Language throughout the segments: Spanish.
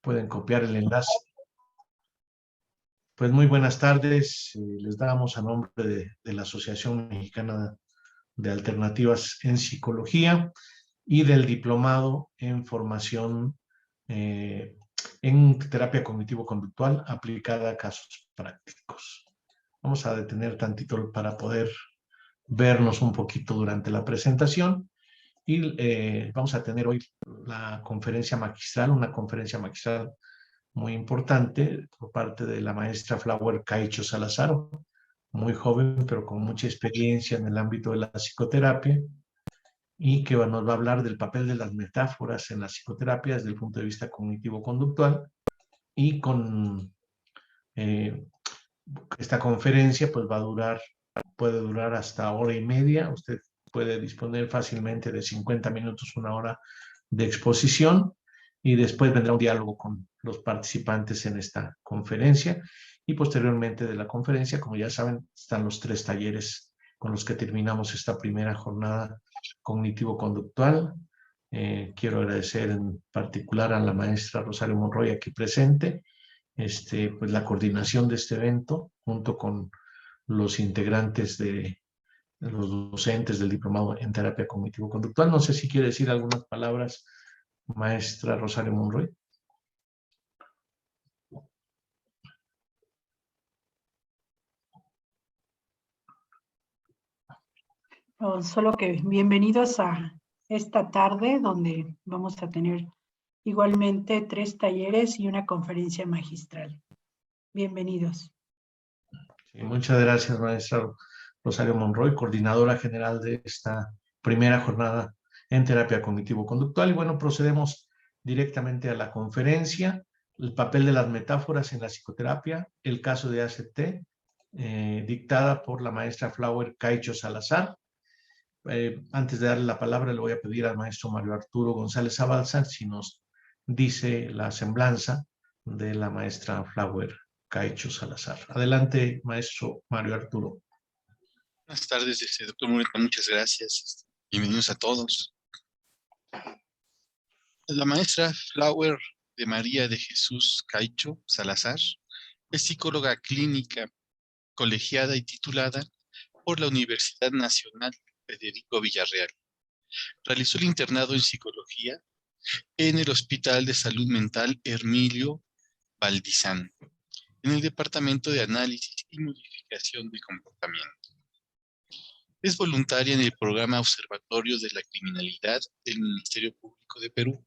pueden copiar el enlace. Pues muy buenas tardes. Les damos a nombre de la Asociación Mexicana de Alternativas en Psicología y del Diplomado en Formación en Terapia Cognitivo-Conductual aplicada a casos prácticos. Vamos a detener tantito para poder vernos un poquito durante la presentación y vamos a tener hoy la conferencia magistral, una conferencia magistral muy importante por parte de la maestra Flower Caicho Salazar, muy joven pero con mucha experiencia en el ámbito de la psicoterapia y que nos va a hablar del papel de las metáforas en la psicoterapia desde el punto de vista cognitivo-conductual y con esta conferencia pues puede durar hasta hora y media. Usted puede disponer fácilmente de 50 minutos, una hora de exposición y después vendrá un diálogo con los participantes en esta conferencia y posteriormente de la conferencia, como ya saben, están los 3 talleres con los que terminamos esta primera jornada cognitivo-conductual. Quiero agradecer en particular a la maestra Rosario Monroy aquí presente, pues la coordinación de este evento junto con los integrantes de los docentes del Diplomado en Terapia Cognitivo-Conductual. No sé si quiere decir algunas palabras, maestra Rosario Monroy. Solo que bienvenidos a esta tarde donde vamos a tener igualmente 3 talleres y una conferencia magistral. Bienvenidos. Sí, muchas gracias, maestra Rosario Monroy, coordinadora general de esta primera jornada en terapia cognitivo-conductual. Y bueno, procedemos directamente a la conferencia, el papel de las metáforas en la psicoterapia, el caso de ACT, dictada por la maestra Flower Caicho Salazar. Antes de darle la palabra, le voy a pedir al maestro Mario Arturo González Abalza si nos dice la semblanza de la maestra Flower Caicho Salazar. Adelante, maestro Mario Arturo. Buenas tardes, doctor Mureta, muchas gracias. Bienvenidos a todos. La maestra Flower de María de Jesús Caicho Salazar es psicóloga clínica, colegiada y titulada por la Universidad Nacional Federico Villarreal. Realizó el internado en psicología en el Hospital de Salud Mental Hermilio Valdizán, en el Departamento de Análisis y Modificación de Comportamiento. Es voluntaria en el programa Observatorio de la Criminalidad del Ministerio Público de Perú,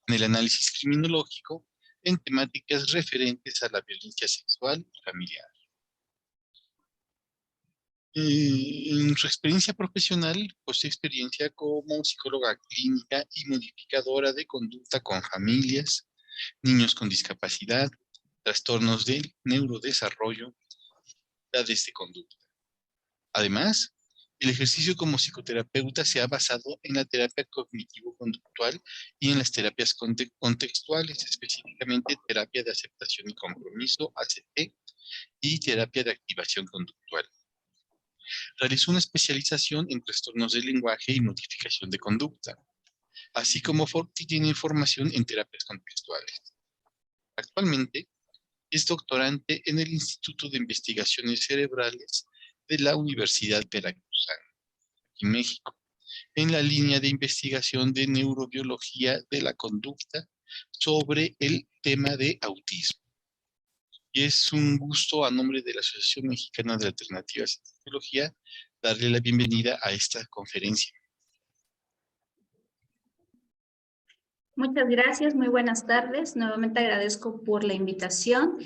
en el análisis criminológico en temáticas referentes a la violencia sexual y familiar. En su experiencia profesional, posee experiencia como psicóloga clínica y modificadora de conducta con familias, niños con discapacidad, trastornos del neurodesarrollo, dificultades de conducta. Además, el ejercicio como psicoterapeuta se ha basado en la terapia cognitivo-conductual y en las terapias contextuales, específicamente terapia de aceptación y compromiso, ACT, y terapia de activación conductual. Realizó una especialización en trastornos del lenguaje y modificación de conducta, así como tiene formación en terapias contextuales. Actualmente es doctorante en el Instituto de Investigaciones Cerebrales de la Universidad Veracruzana, aquí en México, en la línea de investigación de neurobiología de la conducta sobre el tema de autismo. Y es un gusto, a nombre de la Asociación Mexicana de Alternativas en Psicología, darle la bienvenida a esta conferencia. Muchas gracias, muy buenas tardes. Nuevamente agradezco por la invitación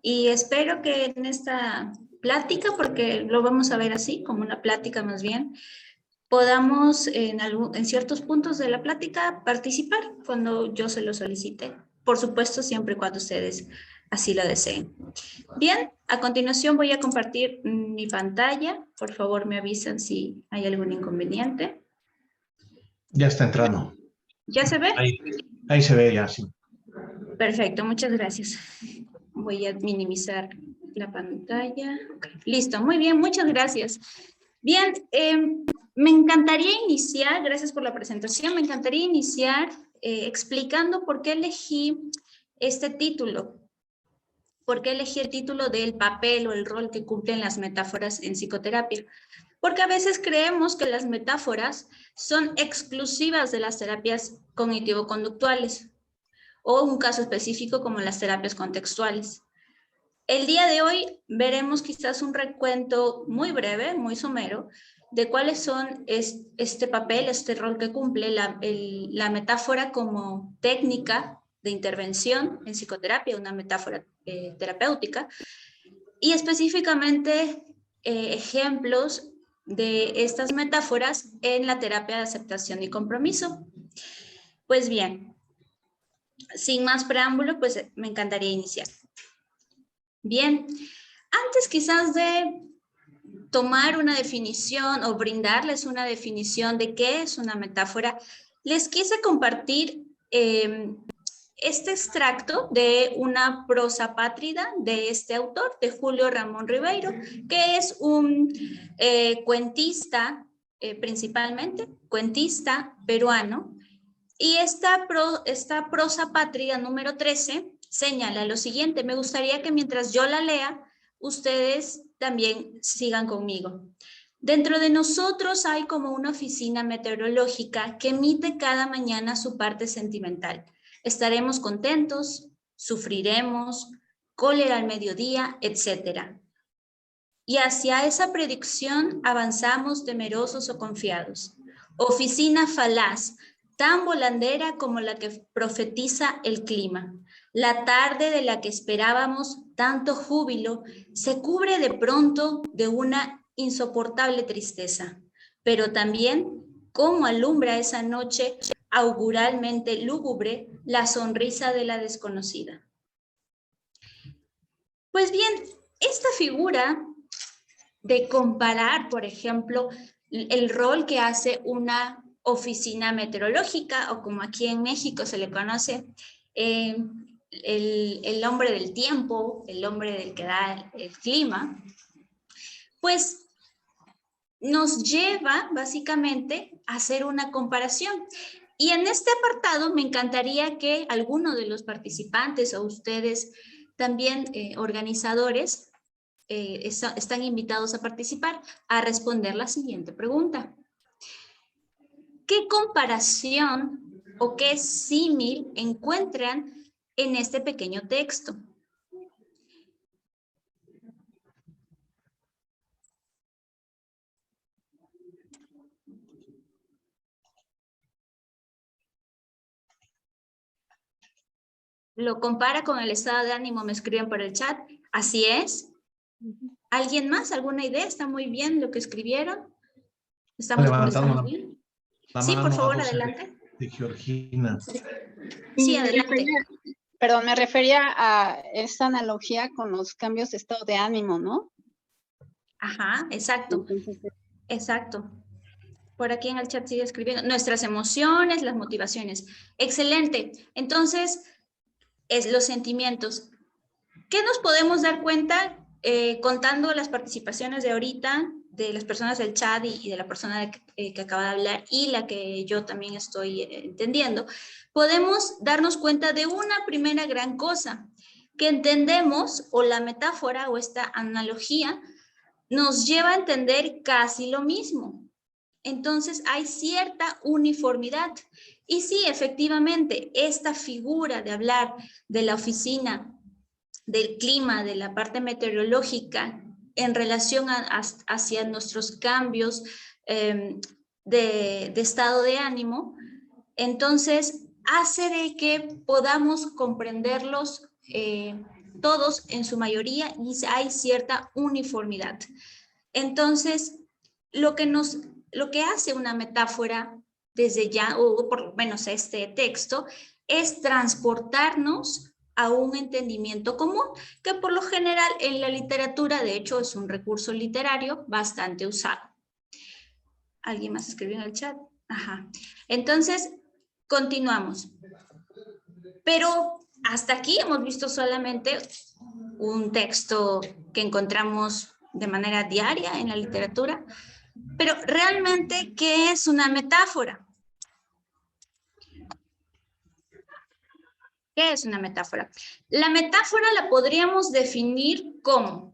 y espero que en esta plática, porque lo vamos a ver así, como una plática más bien, podamos en ciertos puntos de la plática participar cuando yo se lo solicite. Por supuesto, siempre y cuando ustedes así lo deseen. Bien, a continuación voy a compartir mi pantalla. Por favor, me avisan si hay algún inconveniente. Ya está entrando. ¿Ya se ve? Ahí se ve ya, sí. Perfecto, muchas gracias. Voy a minimizar la pantalla. Okay, listo, muy bien, muchas gracias. Bien, me encantaría iniciar, gracias por la presentación, me encantaría iniciar explicando por qué elegí este título. ¿Por qué elegí el título del papel o el rol que cumplen las metáforas en psicoterapia? Porque a veces creemos que las metáforas son exclusivas de las terapias cognitivo-conductuales o un caso específico como las terapias contextuales. El día de hoy veremos quizás un recuento muy breve, muy somero, de cuáles son este papel, este rol que cumple la metáfora como técnica de intervención en psicoterapia, una metáfora terapéutica, y específicamente ejemplos de estas metáforas en la terapia de aceptación y compromiso. Pues bien, sin más preámbulo, pues me encantaría iniciar. Bien, antes quizás de tomar una definición o brindarles una definición de qué es una metáfora, les quise compartir este extracto de una prosa pátrida de este autor, de Julio Ramón Ribeiro, que es un cuentista, principalmente, cuentista peruano. Y esta prosa pátrida número 13 señala lo siguiente. Me gustaría que mientras yo la lea, ustedes también sigan conmigo. Dentro de nosotros hay como una oficina meteorológica que emite cada mañana su parte sentimental. Estaremos contentos, sufriremos, cólera al mediodía, etc. Y hacia esa predicción avanzamos temerosos o confiados. Oficina falaz, tan volandera como la que profetiza el clima. La tarde de la que esperábamos tanto júbilo se cubre de pronto de una insoportable tristeza, pero también cómo alumbra esa noche auguralmente lúgubre la sonrisa de la desconocida. Pues bien, esta figura de comparar, por ejemplo, el rol que hace una oficina meteorológica, o como aquí en México se le conoce, el hombre del tiempo, el hombre del que da el clima, pues nos lleva básicamente a hacer una comparación. Y en este apartado me encantaría que alguno de los participantes o ustedes también organizadores están invitados a participar, a responder la siguiente pregunta. ¿Qué comparación o qué símil encuentran en este pequeño texto? Lo compara con el estado de ánimo, me escriben por el chat. Así es. ¿Alguien más? ¿Alguna idea? ¿Está muy bien lo que escribieron? ¿Estamos bien? Sí, por favor, adelante. De Georgina. Sí, adelante. Me refería a esa analogía con los cambios de estado de ánimo, ¿no? Ajá, exacto. Exacto. Por aquí en el chat sigue escribiendo. Nuestras emociones, las motivaciones. Excelente. Entonces, los sentimientos. ¿Qué nos podemos dar cuenta contando las participaciones de ahorita, de las personas del chat y de la persona que acaba de hablar y la que yo también estoy entendiendo? Podemos darnos cuenta de una primera gran cosa, que entendemos, o la metáfora o esta analogía nos lleva a entender casi lo mismo. Entonces hay cierta uniformidad. Y sí, efectivamente, esta figura de hablar de la oficina, del clima, de la parte meteorológica, en relación hacia nuestros cambios de estado de ánimo, entonces hace de que podamos comprenderlos todos en su mayoría y hay cierta uniformidad. Entonces, lo que hace una metáfora desde ya, o por lo menos este texto, es transportarnos a un entendimiento común, que por lo general en la literatura, de hecho, es un recurso literario bastante usado. ¿Alguien más escribió en el chat? Ajá. Entonces, continuamos. Pero hasta aquí hemos visto solamente un texto que encontramos de manera diaria en la literatura. Pero realmente, ¿qué es una metáfora? ¿Qué es una metáfora? La metáfora la podríamos definir como,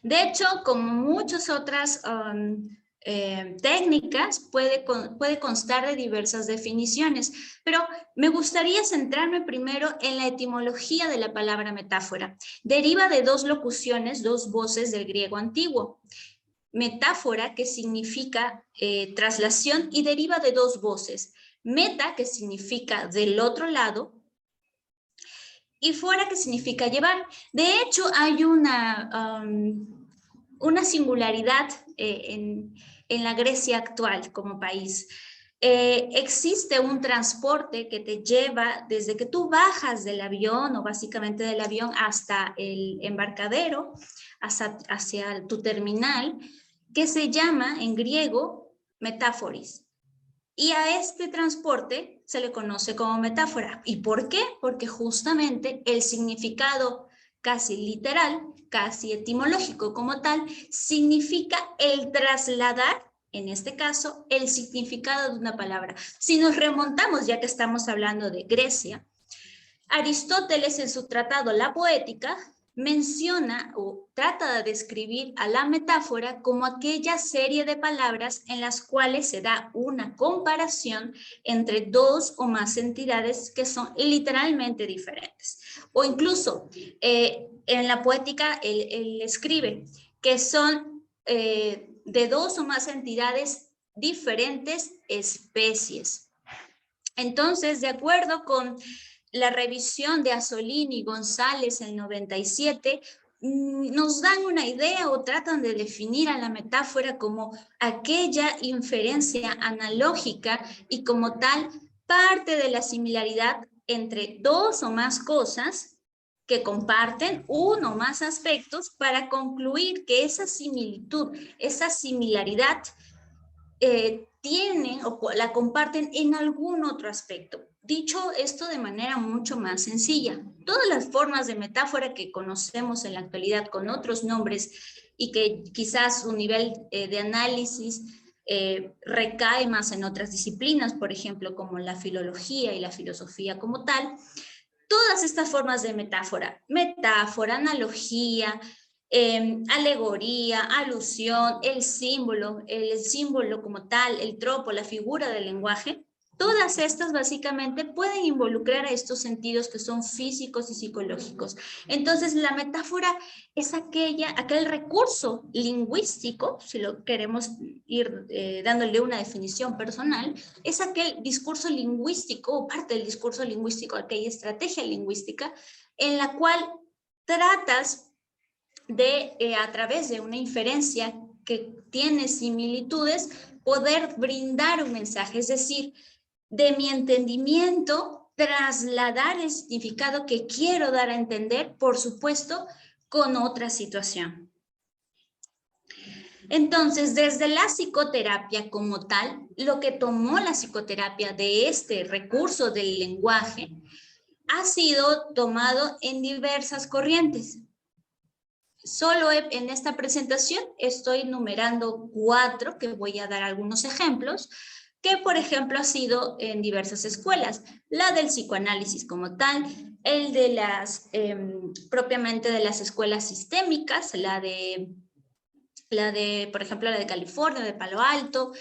de hecho, como muchas otras técnicas, puede constar de diversas definiciones, pero me gustaría centrarme primero en la etimología de la palabra metáfora. Deriva de dos locuciones, dos voces del griego antiguo. Metáfora, que significa traslación, y deriva de dos voces. Meta, que significa del otro lado, y fuera, que significa llevar. De hecho, hay una singularidad en la Grecia actual como país. Existe un transporte que te lleva desde que tú bajas del avión, o básicamente del avión, hasta el embarcadero, hacia tu terminal, que se llama en griego metáforis. Y a este transporte se le conoce como metáfora. ¿Y por qué? Porque justamente el significado casi literal, casi etimológico como tal, significa el trasladar, en este caso, el significado de una palabra. Si nos remontamos, ya que estamos hablando de Grecia, Aristóteles en su tratado La Poética menciona o trata de describir a la metáfora como aquella serie de palabras en las cuales se da una comparación entre dos o más entidades que son literalmente diferentes. O incluso en La Poética él escribe que son de dos o más entidades diferentes especies. Entonces, de acuerdo con la revisión de Azzolini y González en 97, nos dan una idea o tratan de definir a la metáfora como aquella inferencia analógica y como tal parte de la similaridad entre dos o más cosas que comparten uno o más aspectos para concluir que esa similitud, esa similaridad tienen o la comparten en algún otro aspecto. Dicho esto de manera mucho más sencilla, todas las formas de metáfora que conocemos en la actualidad con otros nombres y que quizás su nivel de análisis recae más en otras disciplinas, por ejemplo, como la filología y la filosofía como tal, todas estas formas de metáfora, analogía, alegoría, alusión, el símbolo como tal, el tropo, la figura del lenguaje, todas estas básicamente pueden involucrar a estos sentidos que son físicos y psicológicos. Entonces, la metáfora es aquel recurso lingüístico, si lo queremos ir dándole una definición personal, es aquel discurso lingüístico o parte del discurso lingüístico, aquella estrategia lingüística en la cual tratas de, a través de una inferencia que tiene similitudes, poder brindar un mensaje, es decir, de mi entendimiento, trasladar el significado que quiero dar a entender, por supuesto, con otra situación. Entonces, desde la psicoterapia como tal, lo que tomó la psicoterapia de este recurso del lenguaje ha sido tomado en diversas corrientes. Solo en esta presentación estoy numerando 4, que voy a dar algunos ejemplos, que por ejemplo ha sido en diversas escuelas, la del psicoanálisis como tal, el de las, propiamente de las escuelas sistémicas, la de, por ejemplo, la de California, de Palo Alto,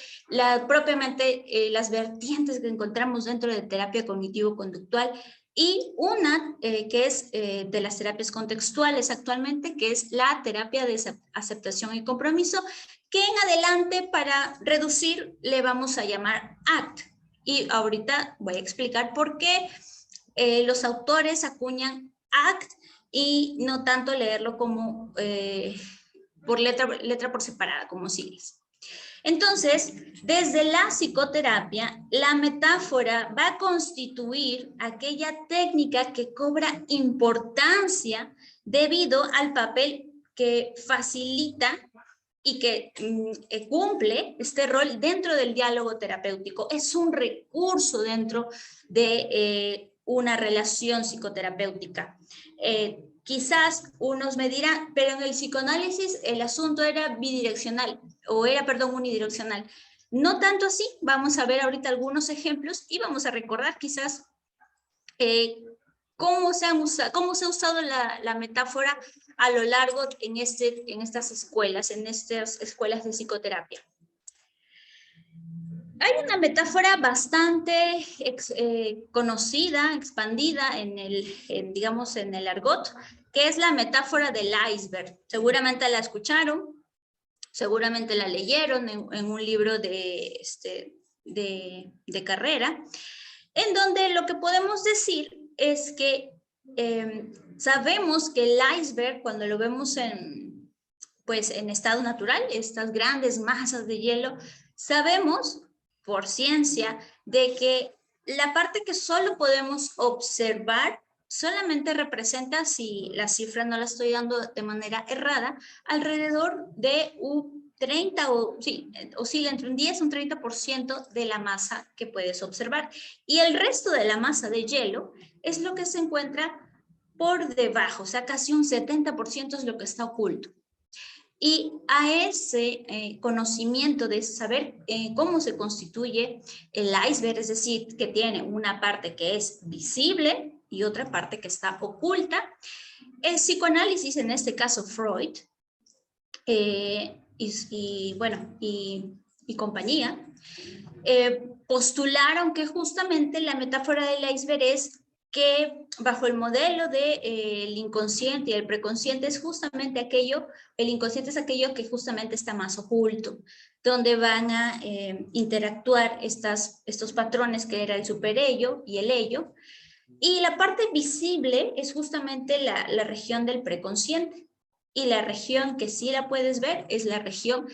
propiamente las vertientes que encontramos dentro de terapia cognitivo-conductual, y una que es de las terapias contextuales actualmente, que es la terapia de aceptación y compromiso, que en adelante para reducir le vamos a llamar ACT. Y ahorita voy a explicar por qué los autores acuñan ACT y no tanto leerlo como por letra por separada, como siglas. Entonces, desde la psicoterapia, la metáfora va a constituir aquella técnica que cobra importancia debido al papel que facilita y que cumple este rol dentro del diálogo terapéutico. Es un recurso dentro de una relación psicoterapéutica. Quizás unos me dirán, pero en el psicoanálisis el asunto era bidireccional, unidireccional. No tanto así, vamos a ver ahorita algunos ejemplos y vamos a recordar quizás cómo se ha usado la metáfora a lo largo en estas escuelas de psicoterapia. Hay una metáfora bastante conocida, expandida digamos, en el argot, que es la metáfora del iceberg. Seguramente la escucharon, seguramente la leyeron en un libro de carrera, en donde lo que podemos decir es que sabemos que el iceberg, cuando lo vemos en estado natural, estas grandes masas de hielo, sabemos por ciencia de que la parte que solo podemos observar solamente representa, si la cifra no la estoy dando de manera errada, alrededor de un 30 oscila entre un 10 y un 30% de la masa que puedes observar. Y el resto de la masa de hielo es lo que se encuentra por debajo, o sea, casi un 70% es lo que está oculto. Y a ese conocimiento de saber cómo se constituye el iceberg, es decir, que tiene una parte que es visible y otra parte que está oculta, el psicoanálisis, en este caso Freud, y compañía, postularon que justamente la metáfora del iceberg es que bajo el modelo del inconsciente y el preconsciente es justamente aquello, el inconsciente es aquello que justamente está más oculto, donde van a interactuar estos patrones que era el superello y el ello, y la parte visible es justamente la región del preconsciente, y la región que sí la puedes ver es la región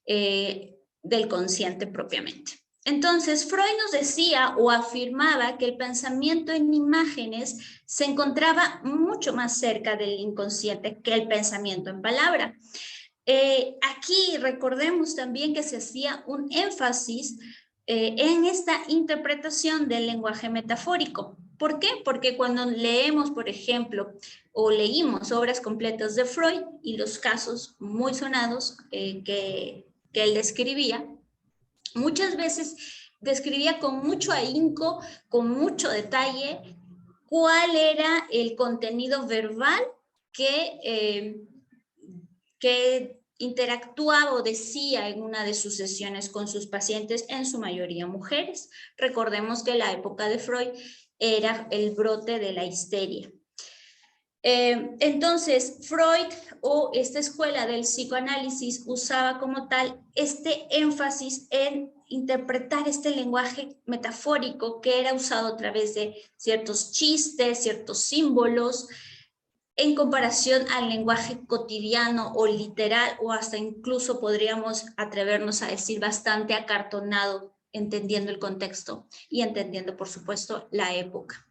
del consciente propiamente. Entonces, Freud nos decía o afirmaba que el pensamiento en imágenes se encontraba mucho más cerca del inconsciente que el pensamiento en palabra. Aquí recordemos también que se hacía un énfasis en esta interpretación del lenguaje metafórico. ¿Por qué? Porque cuando leemos, por ejemplo, o leímos obras completas de Freud y los casos muy sonados que él describía, muchas veces describía con mucho ahínco, con mucho detalle, cuál era el contenido verbal que interactuaba o decía en una de sus sesiones con sus pacientes, en su mayoría mujeres. Recordemos que la época de Freud era el brote de la histeria. Entonces, Freud o esta escuela del psicoanálisis usaba como tal este énfasis en interpretar este lenguaje metafórico que era usado a través de ciertos chistes, ciertos símbolos, en comparación al lenguaje cotidiano o literal, o hasta incluso podríamos atrevernos a decir bastante acartonado, entendiendo el contexto y entendiendo, por supuesto, la época.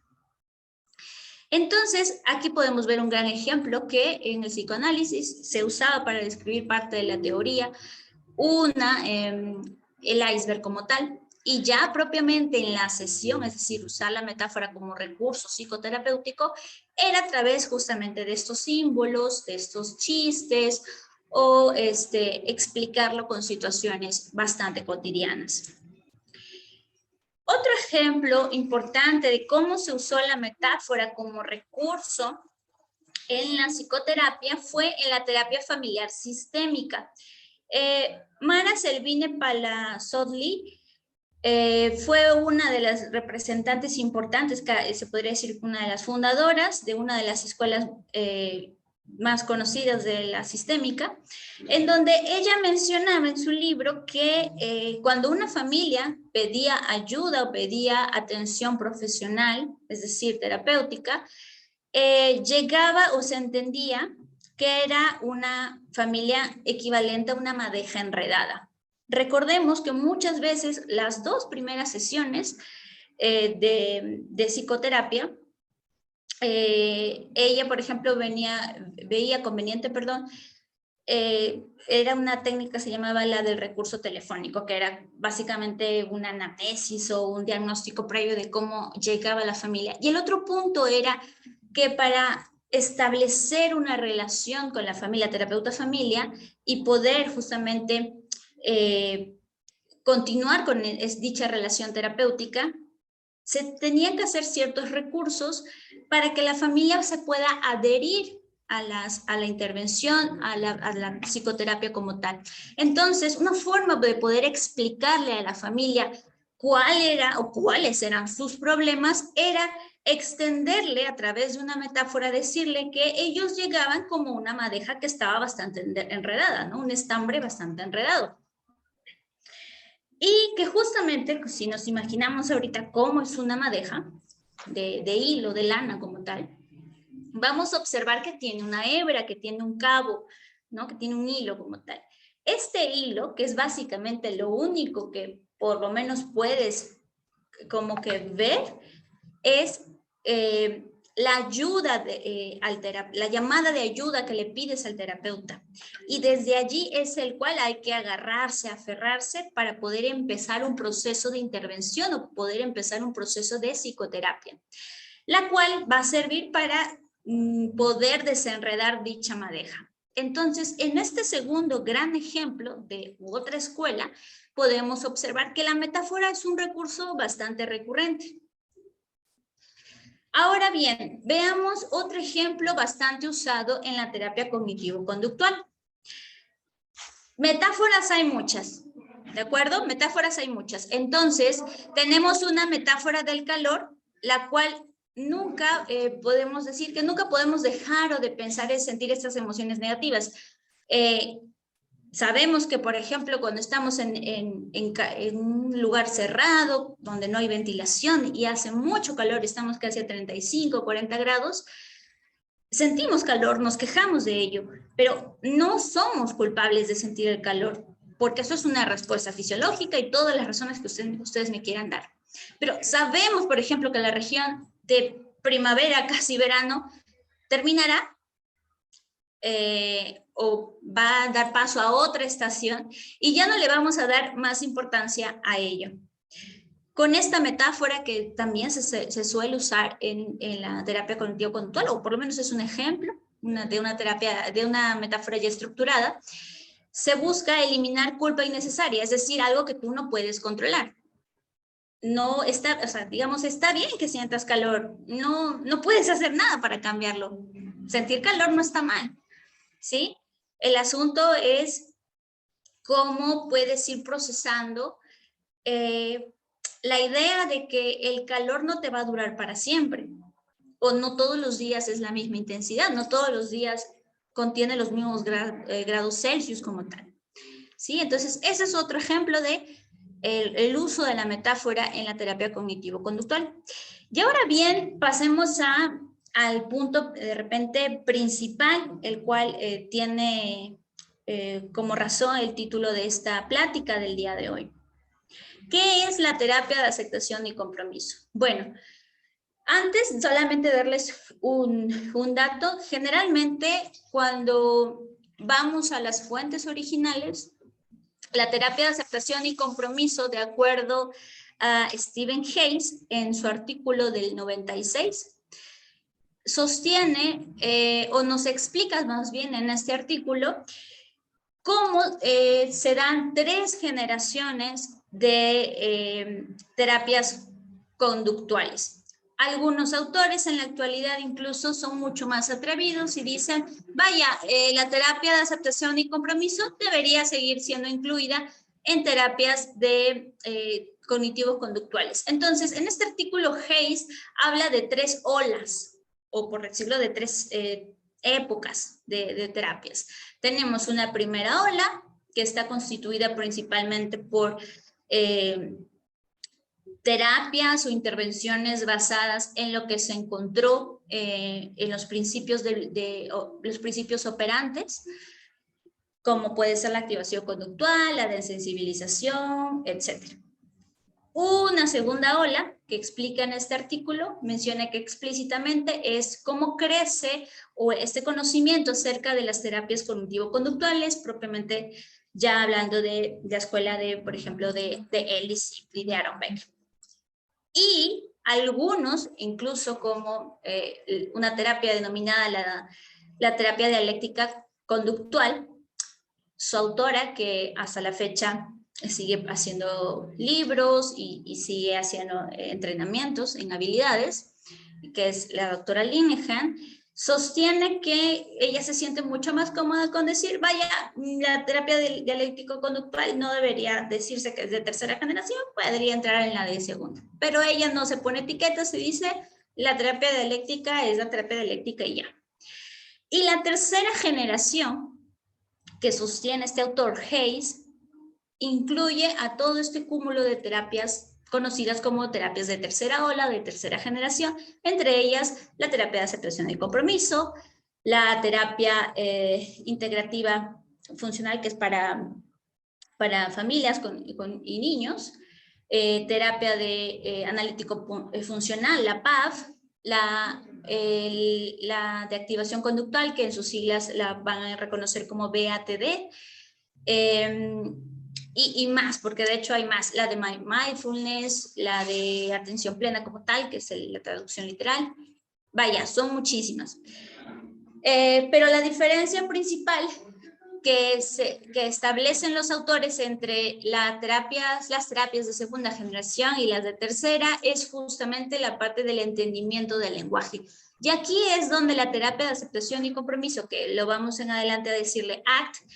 Entonces, aquí podemos ver un gran ejemplo que en el psicoanálisis se usaba para describir parte de la teoría, el iceberg como tal, y ya propiamente en la sesión, es decir, usar la metáfora como recurso psicoterapéutico, era a través justamente de estos símbolos, de estos chistes, o explicarlo con situaciones bastante cotidianas. Otro ejemplo importante de cómo se usó la metáfora como recurso en la psicoterapia fue en la terapia familiar sistémica. Mara Selvine Palazzoli fue una de las representantes importantes, se podría decir una de las fundadoras de una de las escuelas más conocidas de la sistémica, en donde ella mencionaba en su libro que cuando una familia pedía ayuda o pedía atención profesional, es decir, terapéutica, llegaba o se entendía que era una familia equivalente a una madeja enredada. Recordemos que muchas veces las dos primeras sesiones de psicoterapia, ella, por ejemplo, veía conveniente, era una técnica que se llamaba la del recurso telefónico, que era básicamente una anamnesis o un diagnóstico previo de cómo llegaba la familia. Y el otro punto era que para establecer una relación con la familia, terapeuta-familia, y poder justamente continuar con dicha relación terapéutica, se tenían que hacer ciertos recursos para que la familia se pueda adherir a la intervención, a la psicoterapia como tal. Entonces, una forma de poder explicarle a la familia cuál era o cuáles eran sus problemas era extenderle a través de una metáfora, decirle que ellos llegaban como una madeja que estaba bastante enredada, ¿no? Un estambre bastante enredado. Y que justamente, si nos imaginamos ahorita cómo es una madeja de hilo, de lana como tal, vamos a observar que tiene una hebra, que tiene un cabo, ¿no? Que tiene un hilo como tal. Este hilo, que es básicamente lo único que por lo menos puedes como que ver, es la ayuda, la llamada de ayuda que le pides al terapeuta. Y desde allí es el cual hay que agarrarse, aferrarse para poder empezar un proceso de intervención o poder empezar un proceso de psicoterapia, la cual va a servir para poder desenredar dicha madeja. Entonces, en este segundo gran ejemplo de otra escuela, podemos observar que la metáfora es un recurso bastante recurrente. Ahora bien, veamos otro ejemplo bastante usado en la terapia cognitivo-conductual. Metáforas hay muchas, ¿de acuerdo? Metáforas hay muchas. Entonces, tenemos una metáfora del calor, la cual nunca podemos decir que nunca podemos dejar o de pensar en sentir estas emociones negativas. Sabemos que, por ejemplo, cuando estamos en un lugar cerrado, donde no hay ventilación y hace mucho calor, estamos casi a 35, 40 grados, sentimos calor, nos quejamos de ello, pero no somos culpables de sentir el calor, porque eso es una respuesta fisiológica y todas las razones que ustedes me quieran dar. Pero sabemos, por ejemplo, que la región de primavera, casi verano, terminará o va a dar paso a otra estación y ya no le vamos a dar más importancia a ello. Con esta metáfora que también se suele usar en la terapia cognitivo-conductual, o por lo menos es un ejemplo de una metáfora ya estructurada, se busca eliminar culpa innecesaria, es decir, algo que tú no puedes controlar. No está, o sea, digamos, está bien que sientas calor, no puedes hacer nada para cambiarlo. Sentir calor no está mal, ¿sí? El asunto es cómo puedes ir procesando la idea de que el calor no te va a durar para siempre, o no todos los días es la misma intensidad, no todos los días contiene los mismos grados Celsius como tal, ¿sí? Entonces, ese es otro ejemplo de el uso de la metáfora en la terapia cognitivo-conductual. Y ahora bien, pasemos al punto de repente principal, el cual tiene como razón el título de esta plática del día de hoy. ¿Qué es la terapia de aceptación y compromiso? Bueno, antes solamente darles un dato. Generalmente cuando vamos a las fuentes originales, la terapia de aceptación y compromiso, de acuerdo a Stephen Hayes, en su artículo del 96, sostiene o nos explica más bien en este artículo cómo se dan 3 generaciones de terapias conductuales. Algunos autores en la actualidad incluso son mucho más atrevidos y dicen, vaya, la terapia de aceptación y compromiso debería seguir siendo incluida en terapias de cognitivos conductuales. Entonces, en este artículo Hayes habla de 3 olas, o por decirlo, de 3 épocas de terapias. Tenemos una primera ola que está constituida principalmente por terapias o intervenciones basadas en lo que se encontró en los principios, los principios operantes, como puede ser la activación conductual, la desensibilización, etc. Una segunda ola que explica en este artículo, menciona que explícitamente es cómo crece o este conocimiento acerca de las terapias cognitivo-conductuales, propiamente ya hablando de la escuela de, por ejemplo, de Ellis y de Aaron Beck. Y algunos, incluso como una terapia denominada la terapia dialéctica conductual, su autora, que hasta la fecha sigue haciendo libros y sigue haciendo entrenamientos en habilidades, que es la doctora Linehan, sostiene que ella se siente mucho más cómoda con decir, vaya, la terapia dialéctico-conductual no debería decirse que es de tercera generación, podría entrar en la de segunda. Pero ella no se pone etiquetas y dice, la terapia dialéctica es la terapia dialéctica y ya. Y la tercera generación que sostiene este autor Hayes incluye a todo este cúmulo de terapias conocidas como terapias de tercera ola, de tercera generación, entre ellas la terapia de aceptación y compromiso, la terapia integrativa funcional, que es para familias y niños, terapia de analítico funcional, la PAF, la de activación conductual, que en sus siglas la van a reconocer como BATD, y más, porque de hecho hay más, la de mindfulness, la de atención plena como tal, que es la traducción literal. Vaya, son muchísimas. Pero la diferencia principal que establecen los autores entre las terapias de segunda generación y las de tercera es justamente la parte del entendimiento del lenguaje. Y aquí es donde la terapia de aceptación y compromiso, que lo vamos en adelante a decirle ACT,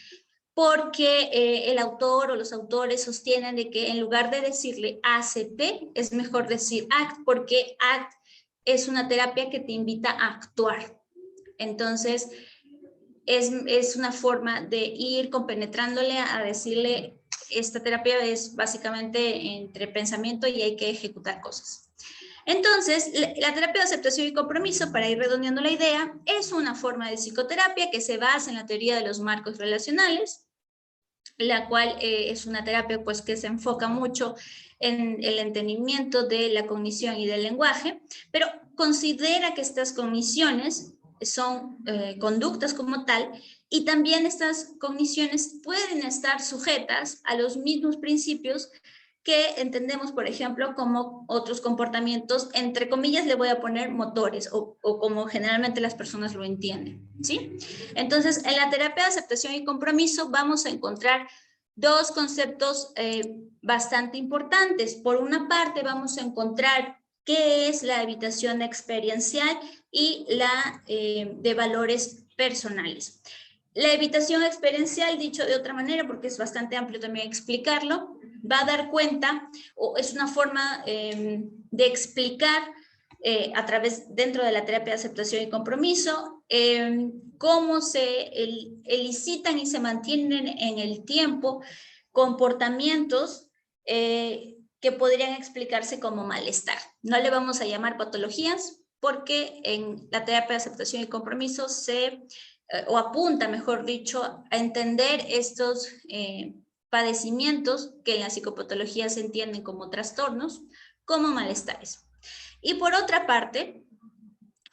porque el autor o los autores sostienen de que en lugar de decirle ACT, es mejor decir ACT, porque ACT es una terapia que te invita a actuar. Entonces, es una forma de ir compenetrándole a decirle, esta terapia es básicamente entre pensamiento y hay que ejecutar cosas. Entonces, la terapia de aceptación y compromiso, para ir redondeando la idea, es una forma de psicoterapia que se basa en la teoría de los marcos relacionales, la cual es una terapia pues, que se enfoca mucho en el entendimiento de la cognición y del lenguaje, pero considera que estas cogniciones son conductas como tal, y también estas cogniciones pueden estar sujetas a los mismos principios que entendemos, por ejemplo, como otros comportamientos, entre comillas le voy a poner motores, o como generalmente las personas lo entienden, ¿sí? Entonces, en la terapia de aceptación y compromiso vamos a encontrar dos conceptos bastante importantes. Por una parte, vamos a encontrar qué es la evitación experiencial y la de valores personales. La evitación experiencial, dicho de otra manera, porque es bastante amplio también explicarlo, va a dar cuenta, o es una forma de explicar a través, dentro de la terapia de aceptación y compromiso, cómo se elicitan y se mantienen en el tiempo comportamientos que podrían explicarse como malestar. No le vamos a llamar patologías, porque en la terapia de aceptación y compromiso o apunta, mejor dicho, a entender estos padecimientos que en la psicopatología se entienden como trastornos, como malestares. Y por otra parte,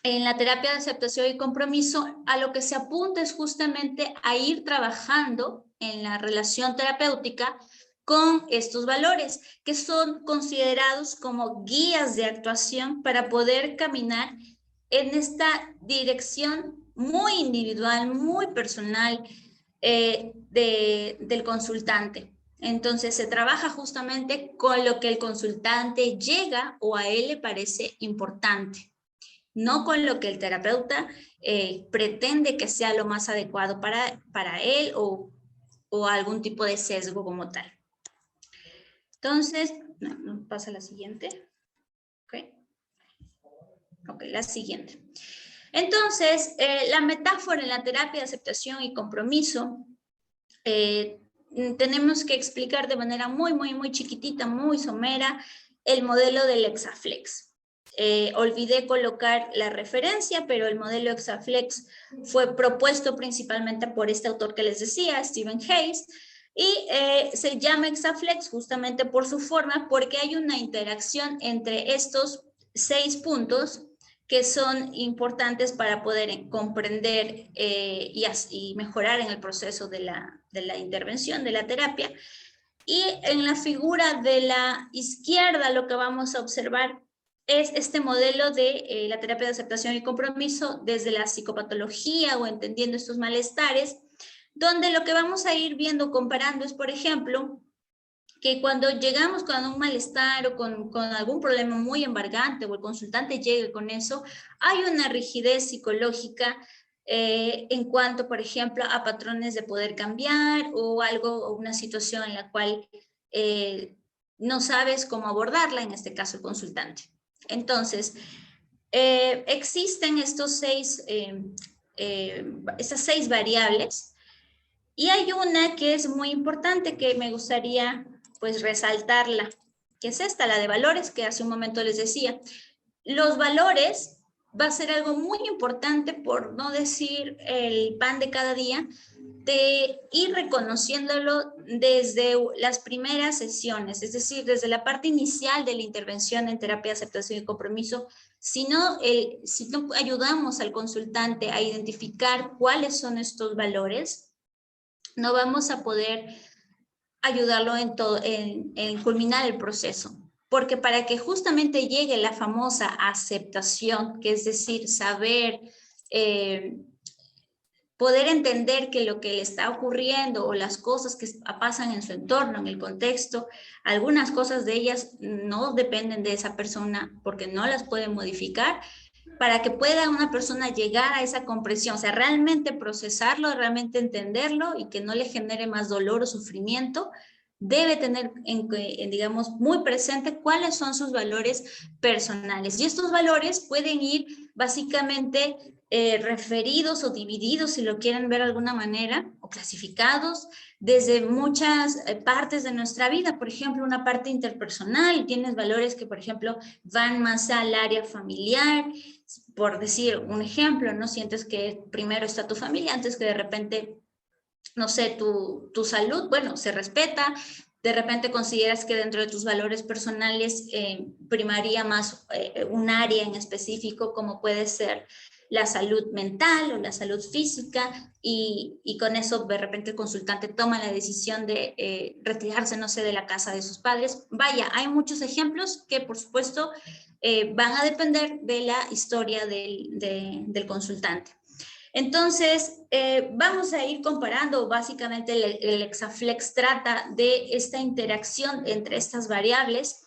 en la terapia de aceptación y compromiso, a lo que se apunta es justamente a ir trabajando en la relación terapéutica con estos valores, que son considerados como guías de actuación para poder caminar en esta dirección muy individual, muy personal del consultante. Entonces se trabaja justamente con lo que el consultante llega o a él le parece importante, no con lo que el terapeuta pretende que sea lo más adecuado para él o algún tipo de sesgo como tal. Entonces, no, pasa a la siguiente. Ok, la siguiente. Entonces, la metáfora en la terapia de aceptación y compromiso, tenemos que explicar de manera muy, muy, muy chiquitita, muy somera, el modelo del Hexaflex. Olvidé colocar la referencia, pero el modelo Hexaflex fue propuesto principalmente por este autor que les decía, Stephen Hayes, y se llama Hexaflex justamente por su forma, porque hay una interacción entre estos 6 puntos que son importantes para poder comprender y mejorar en el proceso de la intervención, de la terapia. Y en la figura de la izquierda lo que vamos a observar es este modelo de la terapia de aceptación y compromiso desde la psicopatología o entendiendo estos malestares, donde lo que vamos a ir viendo, comparando es, por ejemplo, que cuando llegamos con un malestar o con algún problema muy embargante o el consultante llegue con eso, hay una rigidez psicológica en cuanto, por ejemplo, a patrones de poder cambiar o algo, o una situación en la cual no sabes cómo abordarla, en este caso el consultante. Entonces, existen estas 6 variables y hay una que es muy importante que me gustaría pues resaltarla, que es esta, la de valores, que hace un momento les decía. Los valores va a ser algo muy importante, por no decir el pan de cada día, de ir reconociéndolo desde las primeras sesiones, es decir, desde la parte inicial de la intervención en terapia de aceptación y compromiso. Si no ayudamos al consultante a identificar cuáles son estos valores, no vamos a poder ayudarlo en culminar el proceso. Porque para que justamente llegue la famosa aceptación, que es decir, saber, poder entender que lo que le está ocurriendo o las cosas que pasan en su entorno, en el contexto, algunas cosas de ellas no dependen de esa persona porque no las puede modificar, para que pueda una persona llegar a esa comprensión, o sea, realmente procesarlo, realmente entenderlo y que no le genere más dolor o sufrimiento, debe tener, digamos, muy presente cuáles son sus valores personales. Y estos valores pueden ir básicamente referidos o divididos, si lo quieren ver de alguna manera, o clasificados desde muchas partes de nuestra vida. Por ejemplo, una parte interpersonal, tienes valores que, por ejemplo, van más al área familiar. Por decir un ejemplo, ¿no? Sientes que primero está tu familia antes que de repente, no sé, tu salud, bueno, se respeta. De repente consideras que dentro de tus valores personales primaría más un área en específico, como puede ser la salud mental o la salud física, y con eso de repente el consultante toma la decisión de retirarse, no sé, de la casa de sus padres. Vaya, hay muchos ejemplos que por supuesto van a depender de la historia del consultante. Entonces, vamos a ir comparando, básicamente el Exaflex trata de esta interacción entre estas variables,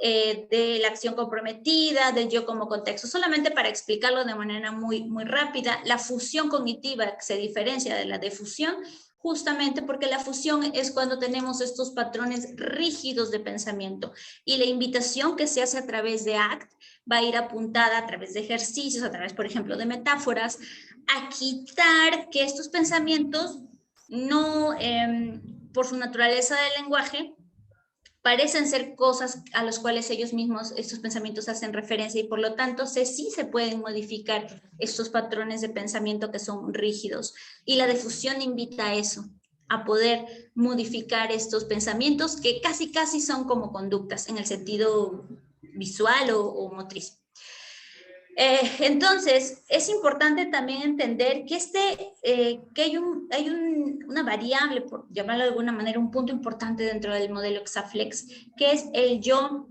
de la acción comprometida, del yo como contexto. Solamente para explicarlo de manera muy, muy rápida, la fusión cognitiva se diferencia de la difusión, justamente porque la fusión es cuando tenemos estos patrones rígidos de pensamiento, y la invitación que se hace a través de ACT va a ir apuntada a través de ejercicios, a través, por ejemplo, de metáforas, a quitar que estos pensamientos no, por su naturaleza del lenguaje, parecen ser cosas a las cuales ellos mismos, estos pensamientos hacen referencia, y por lo tanto sí se pueden modificar estos patrones de pensamiento que son rígidos. Y la difusión invita a eso, a poder modificar estos pensamientos que casi son como conductas en el sentido visual o motriz. Entonces, es importante también entender que, que hay una variable, por llamarlo de alguna manera, un punto importante dentro del modelo Exaflex, que es el yo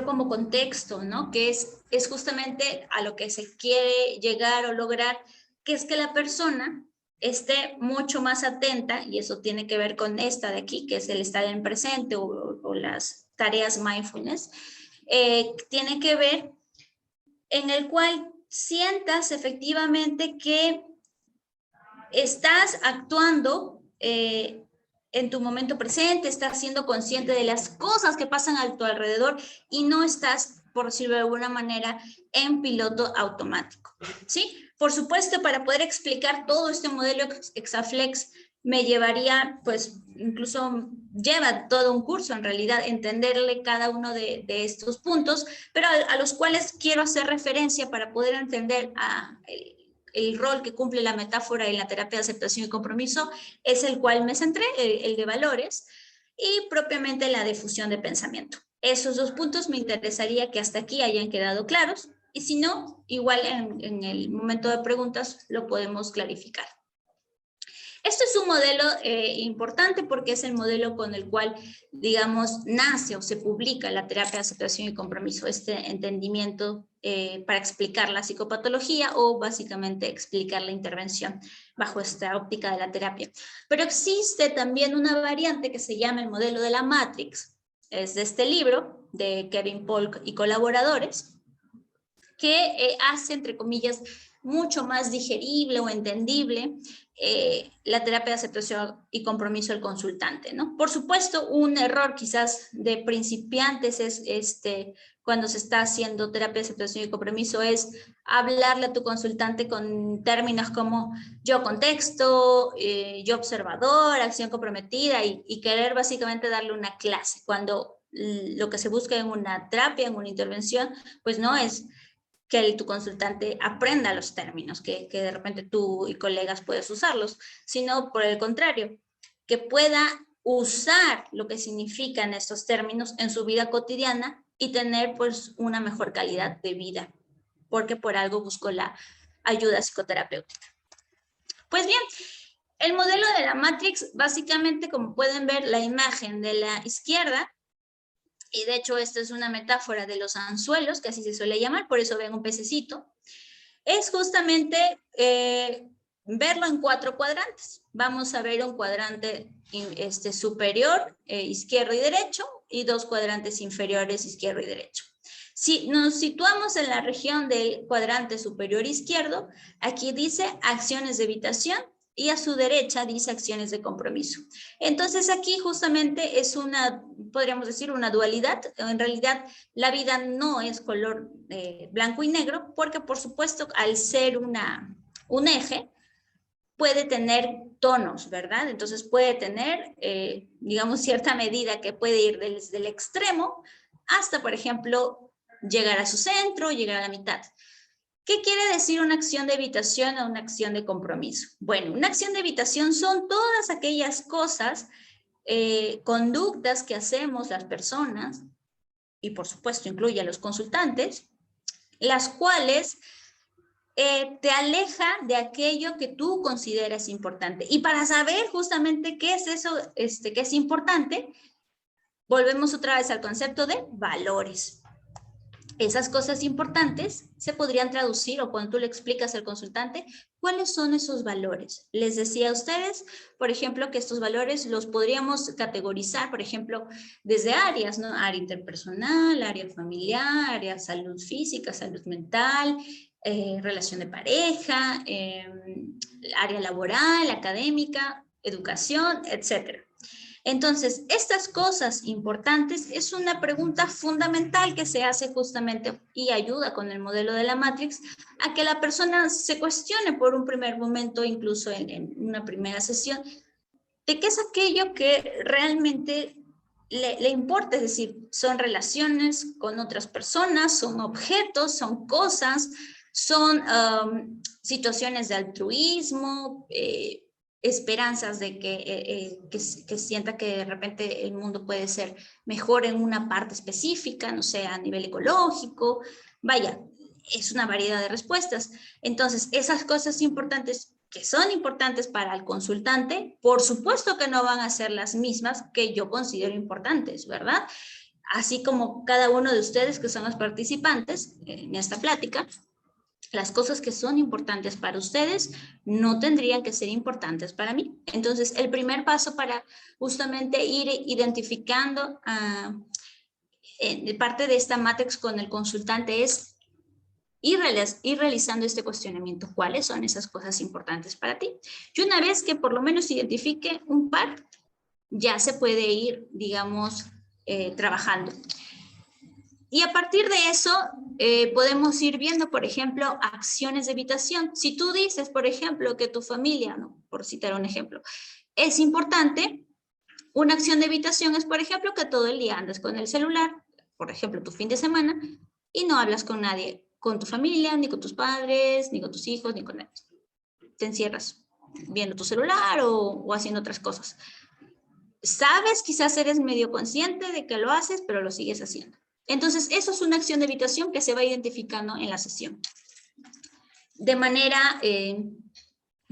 como contexto, ¿no? Que es justamente a lo que se quiere llegar o lograr, que es que la persona esté mucho más atenta, y eso tiene que ver con esta de aquí, que es el estar en presente o las tareas mindfulness, tiene que ver en el cual sientas efectivamente que estás actuando en tu momento presente, estás siendo consciente de las cosas que pasan a tu alrededor y no estás, por decirlo de alguna manera, en piloto automático, ¿sí? Por supuesto, para poder explicar todo este modelo Exaflex me llevaría, pues, incluso lleva todo un curso en realidad, entenderle cada uno de estos puntos, pero a los cuales quiero hacer referencia para poder entender el rol que cumple la metáfora en la terapia de aceptación y compromiso, es el cual me centré, el de valores, y propiamente la difusión de pensamiento. Esos 2 puntos me interesaría que hasta aquí hayan quedado claros, y si no, igual en el momento de preguntas lo podemos clarificar. Esto es un modelo importante porque es el modelo con el cual, digamos, nace o se publica la terapia de aceptación y compromiso, este entendimiento para explicar la psicopatología o básicamente explicar la intervención bajo esta óptica de la terapia. Pero existe también una variante que se llama el modelo de la Matrix, es de este libro de Kevin Polk y colaboradores, que hace, entre comillas, mucho más digerible o entendible la terapia de aceptación y compromiso del consultante, ¿no? Por supuesto, un error quizás de principiantes es cuando se está haciendo terapia de aceptación y compromiso es hablarle a tu consultante con términos como yo contexto, yo observador, acción comprometida y querer básicamente darle una clase, cuando lo que se busca en una terapia, en una intervención, pues no es que tu consultante aprenda los términos, que de repente tú y colegas puedes usarlos, sino por el contrario, que pueda usar lo que significan estos términos en su vida cotidiana y tener pues una mejor calidad de vida, porque por algo busco la ayuda psicoterapéutica. Pues bien, el modelo de la Matrix, básicamente, como pueden ver, la imagen de la izquierda, y de hecho esta es una metáfora de los anzuelos, que así se suele llamar, por eso ven un pececito, es justamente verlo en 4 cuadrantes. Vamos a ver un cuadrante superior, izquierdo y derecho, y 2 cuadrantes inferiores, izquierdo y derecho. Si nos situamos en la región del cuadrante superior izquierdo, aquí dice acciones de evitación, y a su derecha dice acciones de compromiso. Entonces aquí justamente es una, podríamos decir, una dualidad. En realidad la vida no es color blanco y negro, porque por supuesto al ser un eje puede tener tonos, ¿verdad? Entonces puede tener, digamos, cierta medida que puede ir desde el extremo hasta, por ejemplo, llegar a su centro, llegar a la mitad. ¿Qué quiere decir una acción de evitación o una acción de compromiso? Bueno, una acción de evitación son todas aquellas cosas, conductas que hacemos las personas, y por supuesto incluye a los consultantes, las cuales te aleja de aquello que tú consideras importante. Y para saber justamente qué es eso que es importante, volvemos otra vez al concepto de valores. Esas cosas importantes se podrían traducir, o cuando tú le explicas al consultante, ¿cuáles son esos valores? Les decía a ustedes, por ejemplo, que estos valores los podríamos categorizar, por ejemplo, desde áreas, ¿no? Área interpersonal, área familiar, área salud física, salud mental, relación de pareja, área laboral, académica, educación, etcétera. Entonces, estas cosas importantes es una pregunta fundamental que se hace justamente y ayuda con el modelo de la Matrix a que la persona se cuestione por un primer momento, incluso en una primera sesión, de qué es aquello que realmente le importa. Es decir, son relaciones con otras personas, son objetos, son cosas, son situaciones de altruismo, esperanzas de que sienta que de repente el mundo puede ser mejor en una parte específica, no sé, a nivel ecológico. Vaya, es una variedad de respuestas. Entonces, esas cosas importantes que son importantes para el consultante, por supuesto que no van a ser las mismas que yo considero importantes, ¿verdad? Así como cada uno de ustedes que son los participantes en esta plática, las cosas que son importantes para ustedes no tendrían que ser importantes para mí. Entonces, el primer paso para justamente ir identificando parte de esta Matrix con el consultante es ir realizando este cuestionamiento. ¿Cuáles son esas cosas importantes para ti? Y una vez que por lo menos identifique un par, ya se puede ir, digamos, trabajando. Y a partir de eso, podemos ir viendo, por ejemplo, acciones de evitación. Si tú dices, por ejemplo, que tu familia, ¿no? Por citar un ejemplo, es importante, una acción de evitación es, por ejemplo, que todo el día andes con el celular, por ejemplo, tu fin de semana, y no hablas con nadie, con tu familia, ni con tus padres, ni con tus hijos, ni con nadie. Te encierras viendo tu celular o haciendo otras cosas. Sabes, quizás eres medio consciente de que lo haces, pero lo sigues haciendo. Entonces, eso es una acción de evitación que se va identificando en la sesión. De manera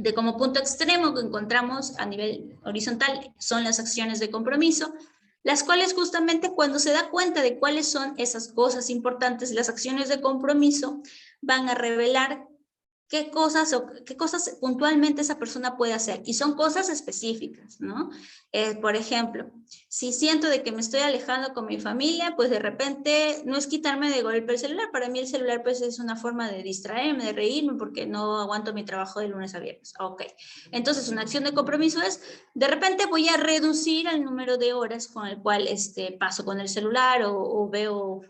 De como punto extremo que encontramos a nivel horizontal son las acciones de compromiso, las cuales justamente cuando se da cuenta de cuáles son esas cosas importantes, las acciones de compromiso van a revelar qué cosas puntualmente esa persona puede hacer. Y son cosas específicas, ¿no? Por ejemplo, si siento de que me estoy alejando con mi familia, pues de repente no es quitarme de golpe el celular. Para mí el celular pues es una forma de distraerme, de reírme, porque no aguanto mi trabajo de lunes a viernes. Ok. Entonces, una acción de compromiso es, de repente voy a reducir el número de horas con el cual paso con el celular o veo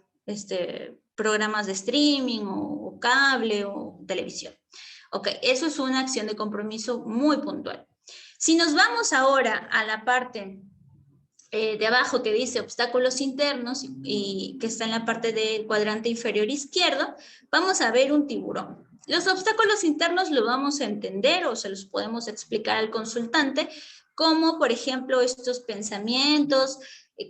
programas de streaming o cable o televisión. Ok, eso es una acción de compromiso muy puntual. Si nos vamos ahora a la parte de abajo que dice obstáculos internos y que está en la parte del cuadrante inferior izquierdo, vamos a ver un tiburón. Los obstáculos internos lo vamos a entender o se los podemos explicar al consultante, como por ejemplo estos pensamientos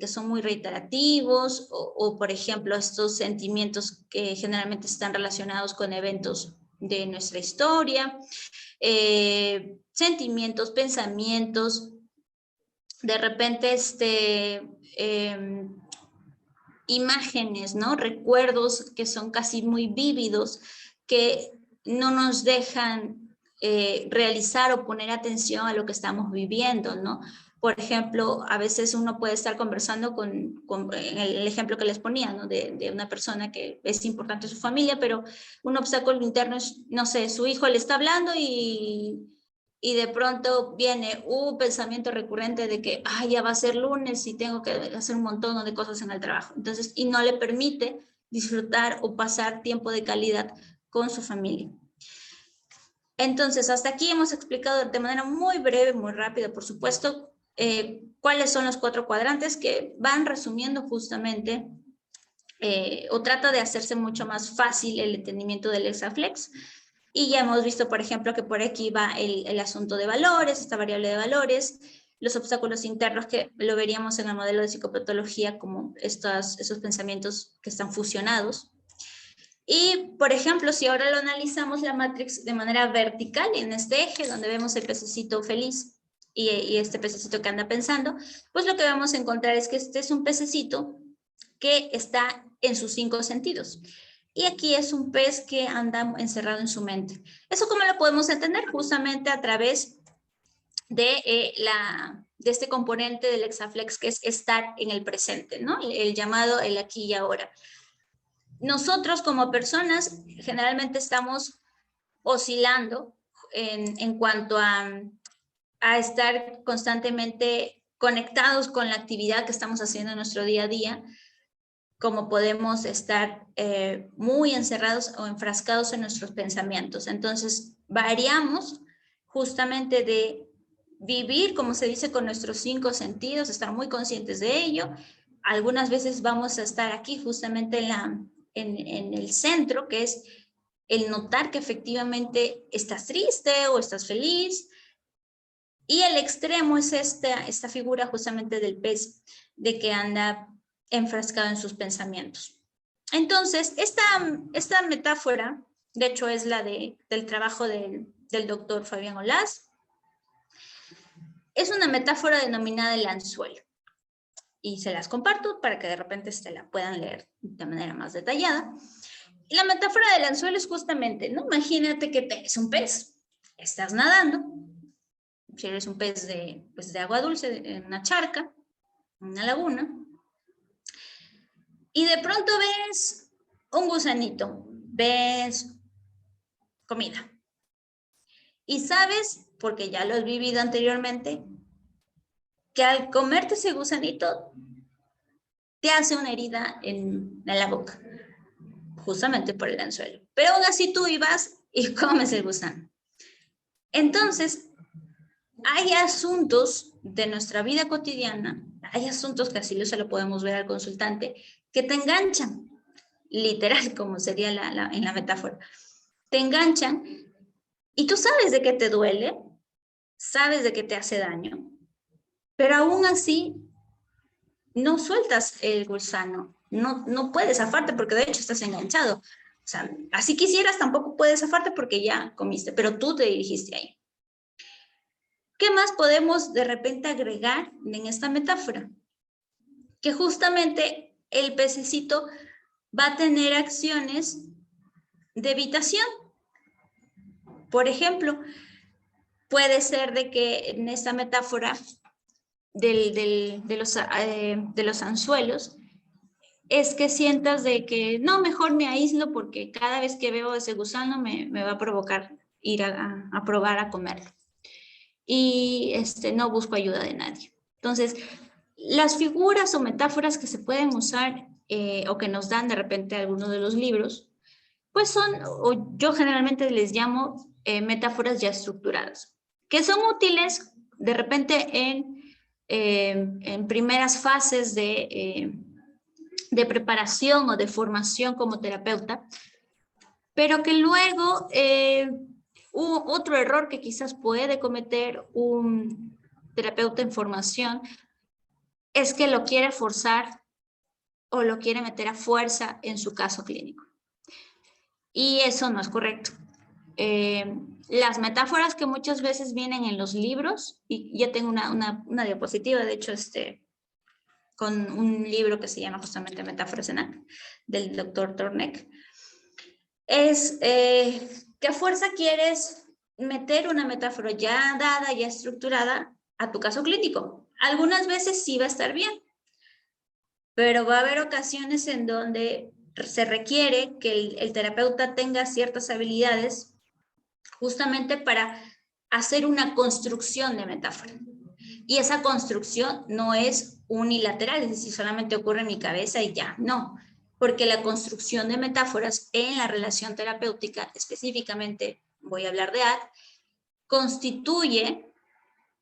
que son muy reiterativos o por ejemplo estos sentimientos que generalmente están relacionados con eventos de nuestra historia, sentimientos, pensamientos, de repente imágenes, ¿no? Recuerdos que son casi muy vívidos, que no nos dejan realizar o poner atención a lo que estamos viviendo, ¿no? Por ejemplo, a veces uno puede estar conversando con el ejemplo que les ponía, ¿no? De una persona que es importante en su familia, pero un obstáculo interno es, no sé, su hijo le está hablando y de pronto viene un pensamiento recurrente de que ya va a ser lunes y tengo que hacer un montón de cosas en el trabajo. Entonces, y no le permite disfrutar o pasar tiempo de calidad con su familia. Entonces, hasta aquí hemos explicado de manera muy breve, muy rápida, por supuesto, cuáles son los 4 cuadrantes que van resumiendo justamente o trata de hacerse mucho más fácil el entendimiento del Exaflex. Y ya hemos visto, por ejemplo, que por aquí va el asunto de valores, esta variable de valores, los obstáculos internos que lo veríamos en el modelo de psicopatología como esos pensamientos que están fusionados. Y, por ejemplo, si ahora lo analizamos la matrix de manera vertical en este eje donde vemos el pececito feliz y este pececito que anda pensando, pues lo que vamos a encontrar es que este es un pececito que está en sus 5 sentidos. Y aquí es un pez que anda encerrado en su mente. ¿Eso cómo lo podemos entender? Justamente a través de este componente del Exaflex que es estar en el presente, ¿no? El llamado el aquí y ahora. Nosotros como personas generalmente estamos oscilando en cuanto a estar constantemente conectados con la actividad que estamos haciendo en nuestro día a día, como podemos estar muy encerrados o enfrascados en nuestros pensamientos. Entonces, variamos justamente de vivir, como se dice, con nuestros 5 sentidos, estar muy conscientes de ello. Algunas veces vamos a estar aquí justamente en el centro, que es el notar que efectivamente estás triste o estás feliz. Y el extremo es esta figura justamente del pez, de que anda enfrascado en sus pensamientos. Entonces, esta metáfora, de hecho es la del trabajo del doctor Fabián Olaz, es una metáfora denominada el anzuelo. Y se las comparto para que de repente la puedan leer de manera más detallada. Y la metáfora del anzuelo es justamente, ¿no? Imagínate que eres un pez, estás nadando, si eres un pez de agua dulce, en una charca, en una laguna, y de pronto ves un gusanito, ves comida. Y sabes, porque ya lo has vivido anteriormente, que al comerte ese gusanito te hace una herida en la boca, justamente por el anzuelo. Pero aún así tú ibas y comes el gusano. Entonces, hay asuntos de nuestra vida cotidiana, hay asuntos que así se lo podemos ver al consultante, que te enganchan, literal, como sería en la metáfora. Te enganchan y tú sabes de qué te duele, sabes de qué te hace daño, pero aún así no sueltas el gusano, no puedes zafarte porque de hecho estás enganchado. O sea, así quisieras, tampoco puedes zafarte porque ya comiste, pero tú te dirigiste ahí. ¿Qué más podemos de repente agregar en esta metáfora? Que justamente el pececito va a tener acciones de evitación. Por ejemplo, puede ser de que en esta metáfora de los anzuelos, es que sientas de que no, mejor me aíslo porque cada vez que veo ese gusano me va a provocar ir a probar a comerlo. Y no busco ayuda de nadie. Entonces, las figuras o metáforas que se pueden usar o que nos dan de repente algunos de los libros, pues son, o yo generalmente les llamo metáforas ya estructuradas, que son útiles de repente en primeras fases de preparación o de formación como terapeuta, pero que luego otro error que quizás puede cometer un terapeuta en formación es que lo quiere forzar o lo quiere meter a fuerza en su caso clínico. Y eso no es correcto. Las metáforas que muchas veces vienen en los libros, y ya tengo una diapositiva, de hecho, con un libro que se llama justamente Metáforas en ACT, del doctor Tornek, es que a fuerza quieres meter una metáfora ya dada, ya estructurada a tu caso clínico. Algunas veces sí va a estar bien, pero va a haber ocasiones en donde se requiere que el terapeuta tenga ciertas habilidades justamente para hacer una construcción de metáfora. Y esa construcción no es unilateral, es decir, solamente ocurre en mi cabeza y ya, no. Porque la construcción de metáforas en la relación terapéutica, específicamente voy a hablar de ACT, constituye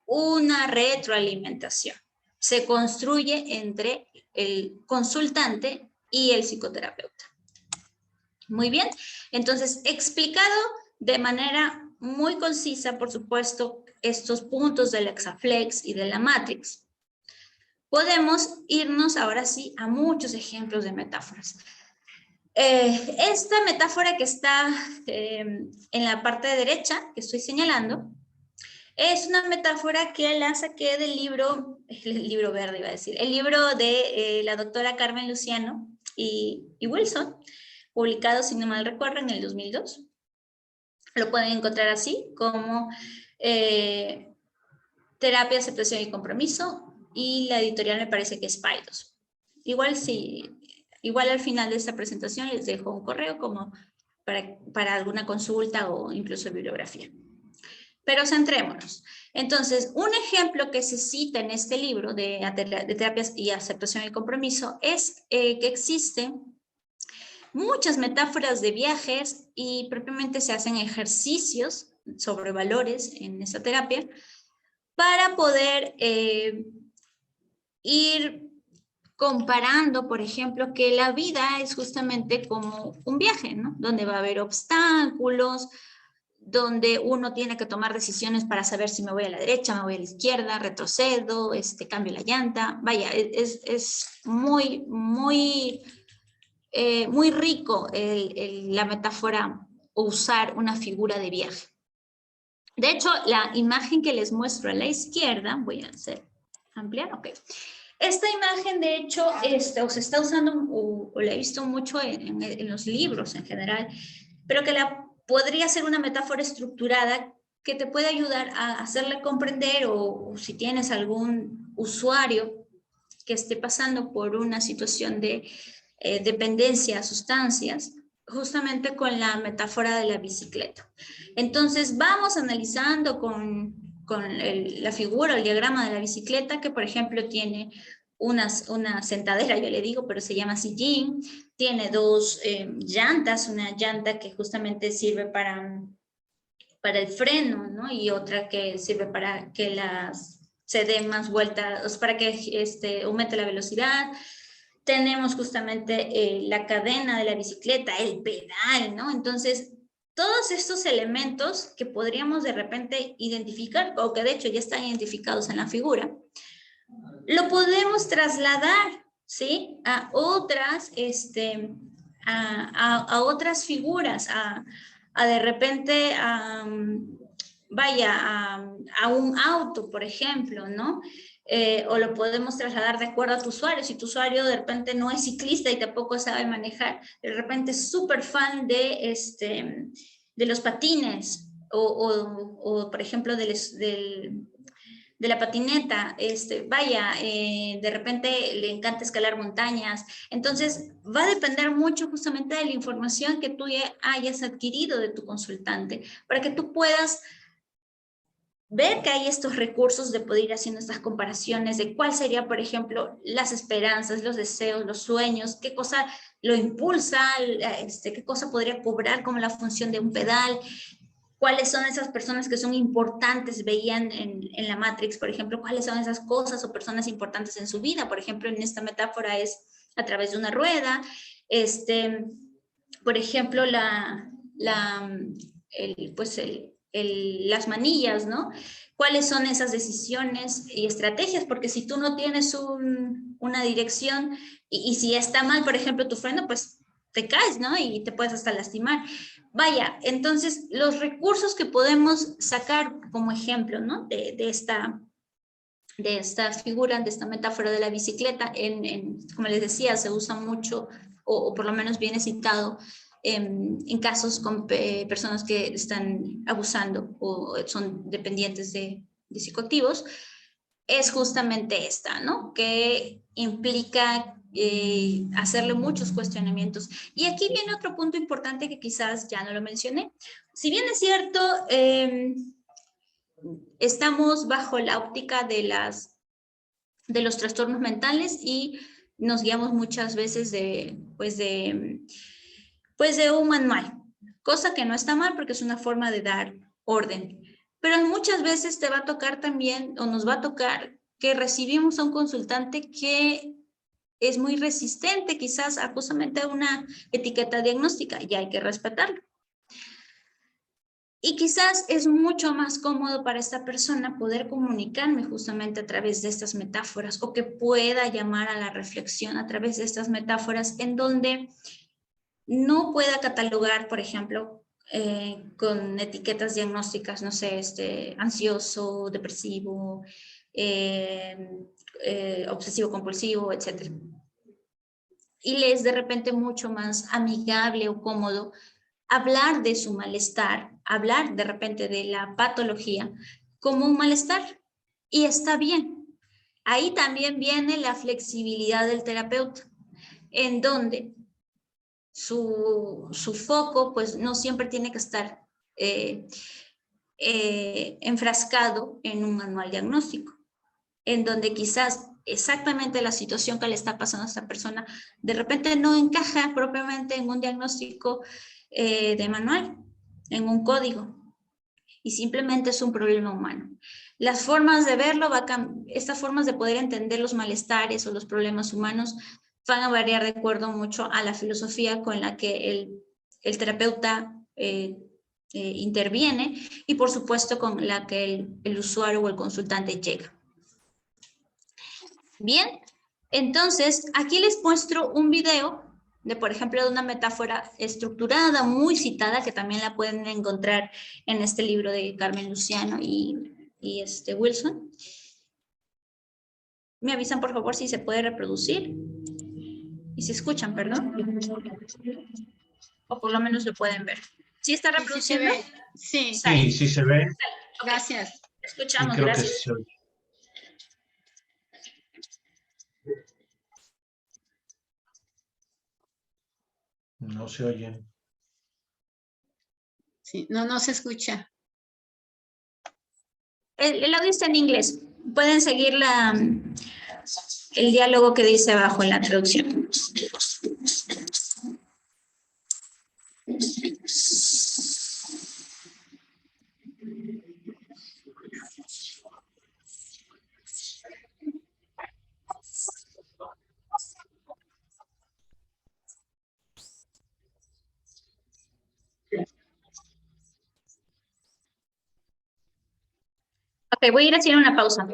una retroalimentación. Se construye entre el consultante y el psicoterapeuta. Muy bien, entonces explicado de manera muy concisa, por supuesto, estos puntos del Hexaflex y de la Matrix, podemos irnos ahora sí a muchos ejemplos de metáforas. Esta metáfora que está en la parte derecha, que estoy señalando, es una metáfora que la saqué del libro, el libro verde iba a decir, el libro de la doctora Carmen Luciano y Wilson, publicado, si no mal recuerdo, en el 2002. Lo pueden encontrar así, como Terapia, Aceptación y Compromiso, y la editorial me parece que es Paidos. Igual al final de esta presentación les dejo un correo como para alguna consulta o incluso bibliografía. Pero centrémonos. Entonces, un ejemplo que se cita en este libro de Terapias y Aceptación y Compromiso es que existen muchas metáforas de viajes y propiamente se hacen ejercicios sobre valores en esta terapia para poder ir comparando, por ejemplo, que la vida es justamente como un viaje, ¿no? Donde va a haber obstáculos, donde uno tiene que tomar decisiones para saber si me voy a la derecha, me voy a la izquierda, retrocedo, cambio la llanta. Vaya, es muy, muy, muy rico la metáfora o usar una figura de viaje. De hecho, la imagen que les muestro a la izquierda, voy a hacer ampliar, ok. Esta imagen, de hecho, se está usando, o la he visto mucho en los libros en general, pero que podría ser una metáfora estructurada que te puede ayudar a hacerle comprender o si tienes algún usuario que esté pasando por una situación de dependencia a sustancias, justamente con la metáfora de la bicicleta. Entonces vamos analizando con la figura, el diagrama de la bicicleta, que por ejemplo tiene una sentadera, yo le digo, pero se llama sillín, tiene dos llantas, una llanta que justamente sirve para el freno, ¿no? Y otra que sirve para que se dé más vueltas, para que aumente la velocidad. Tenemos justamente la cadena de la bicicleta, el pedal, ¿no? Entonces, todos estos elementos que podríamos de repente identificar, o que de hecho ya están identificados en la figura, lo podemos trasladar, ¿sí? A otras, a otras figuras, a de repente vaya, a un auto, por ejemplo, ¿no? O lo podemos trasladar de acuerdo a tu usuario. Si tu usuario de repente no es ciclista y tampoco sabe manejar, de repente es súper fan de los patines o por ejemplo, de la patineta, vaya, de repente le encanta escalar montañas. Entonces, va a depender mucho justamente de la información que tú ya hayas adquirido de tu consultante, para que tú puedas ver que hay estos recursos de poder ir haciendo estas comparaciones de cuál sería, por ejemplo, las esperanzas, los deseos, los sueños, qué cosa lo impulsa, qué cosa podría cobrar como la función de un pedal, cuáles son esas personas que son importantes, veían en la Matrix, por ejemplo, cuáles son esas cosas o personas importantes en su vida. Por ejemplo, en esta metáfora es a través de una rueda. Por ejemplo, las manillas, ¿no? ¿Cuáles son esas decisiones y estrategias? Porque si tú no tienes una dirección y si está mal, por ejemplo, tu freno, pues te caes, ¿no? Y te puedes hasta lastimar. Vaya, entonces los recursos que podemos sacar como ejemplo, ¿no? De esta figura, de esta metáfora de la bicicleta, como les decía, se usa mucho, o por lo menos viene citado en casos con personas que están abusando o son dependientes de psicoactivos, es justamente esta, ¿no? Que implica hacerle muchos cuestionamientos. Y aquí viene otro punto importante que quizás ya no lo mencioné. Si bien es cierto, estamos bajo la óptica de los trastornos mentales y nos guiamos muchas veces de un manual, cosa que no está mal porque es una forma de dar orden. Pero muchas veces te va a tocar también, o nos va a tocar, que recibimos a un consultante que es muy resistente quizás a justamente una etiqueta diagnóstica y hay que respetarlo. Y quizás es mucho más cómodo para esta persona poder comunicarme justamente a través de estas metáforas o que pueda llamar a la reflexión a través de estas metáforas en donde no pueda catalogar, por ejemplo, con etiquetas diagnósticas, no sé, ansioso, depresivo, obsesivo compulsivo, etc. Y le es de repente mucho más amigable o cómodo hablar de su malestar, hablar de repente de la patología como un malestar. Y está bien. Ahí también viene la flexibilidad del terapeuta, en donde su foco pues no siempre tiene que estar enfrascado en un manual diagnóstico, en donde quizás exactamente la situación que le está pasando a esta persona de repente no encaja propiamente en un diagnóstico de manual, en un código, y simplemente es un problema humano. Las formas de verlo, estas formas de poder entender los malestares o los problemas humanos van a variar de acuerdo mucho a la filosofía con la que el terapeuta interviene y por supuesto con la que el usuario o el consultante llega. Bien, entonces aquí les muestro un video de, por ejemplo, de una metáfora estructurada, muy citada, que también la pueden encontrar en este libro de Carmen Luciano y Wilson. Me avisan, por favor, si se puede reproducir. Y si escuchan, perdón. O por lo menos lo pueden ver. ¿Sí está reproduciendo? Sí, sí, sí se ve. Gracias. Escuchamos, Y creo gracias. que se oye. No se oyen. Sí, no se escucha. El audio está en inglés. Pueden seguir el diálogo que dice abajo en la traducción. Ok, voy a ir haciendo una pausa.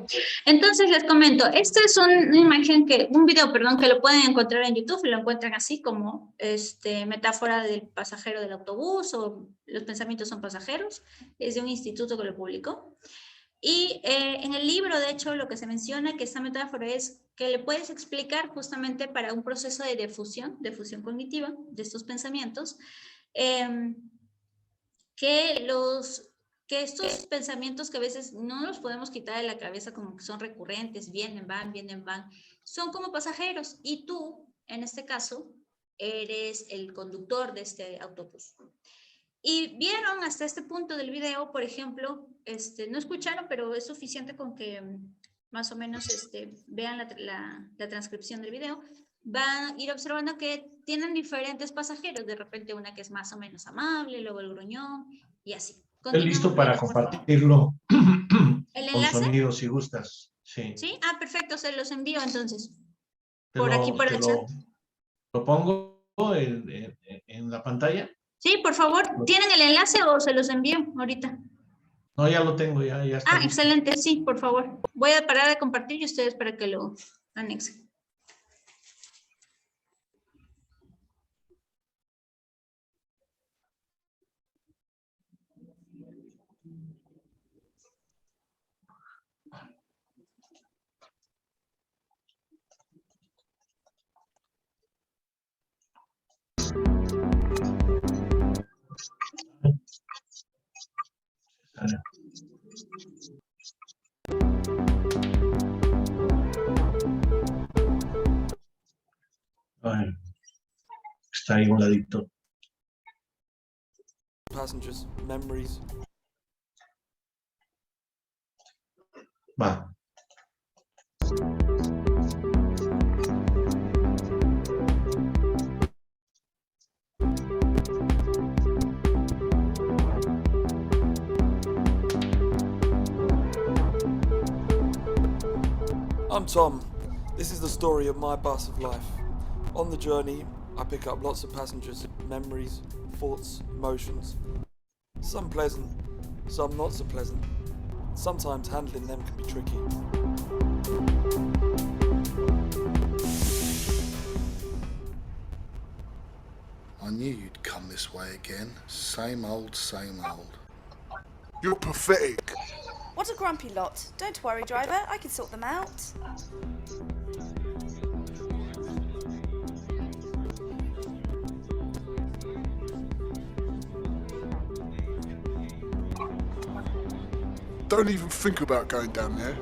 Entonces les comento, este es un video, perdón, que lo pueden encontrar en YouTube, lo encuentran así como metáfora del pasajero del autobús o los pensamientos son pasajeros, es de un instituto que lo publicó. Y en el libro, de hecho, lo que se menciona que esta metáfora es que le puedes explicar justamente para un proceso de difusión cognitiva de estos pensamientos, que estos pensamientos que a veces no los podemos quitar de la cabeza como que son recurrentes, vienen, van, son como pasajeros y tú, en este caso, eres el conductor de este autobús. Y vieron hasta este punto del video, por ejemplo, no escucharon, pero es suficiente con que más o menos vean la transcripción del video, van a ir observando que tienen diferentes pasajeros, de repente una que es más o menos amable, luego el gruñón y así. Estoy listo para compartirlo ¿El con enlace? sonido si gustas. Sí. ¿Sí? Ah, perfecto, se los envío entonces. Te Por el chat. lo pongo en la pantalla. Sí, por favor, ¿tienen el enlace o se los envío ahorita? No, ya lo tengo, ya está. Ah, listo. Excelente, sí, por favor. Voy a parar de compartir y ustedes para que lo anexen. Ay, está ahí un ladito. Passengers, memories. Va. I'm Tom. This is the story of my bus of life. On the journey, I pick up lots of passengers, memories, thoughts, emotions. Some pleasant, some not so pleasant. Sometimes handling them can be tricky. I knew you'd come this way again. Same old, same old. You're pathetic. What a grumpy lot. Don't worry, driver, I can sort them out. Don't even think about going down there.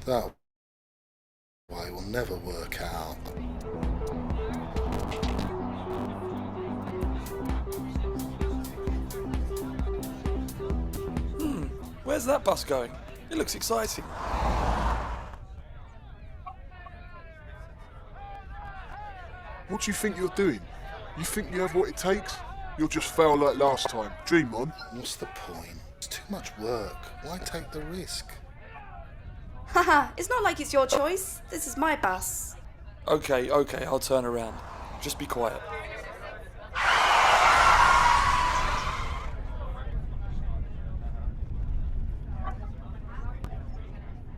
That way will never work out. Where's that bus going? It looks exciting. What do you think you're doing? You think you have what it takes? You'll just fail like last time. Dream on. What's the point? It's too much work. Why take the risk? Haha, it's not like it's your choice. This is my bus. Okay, I'll turn around. Just be quiet.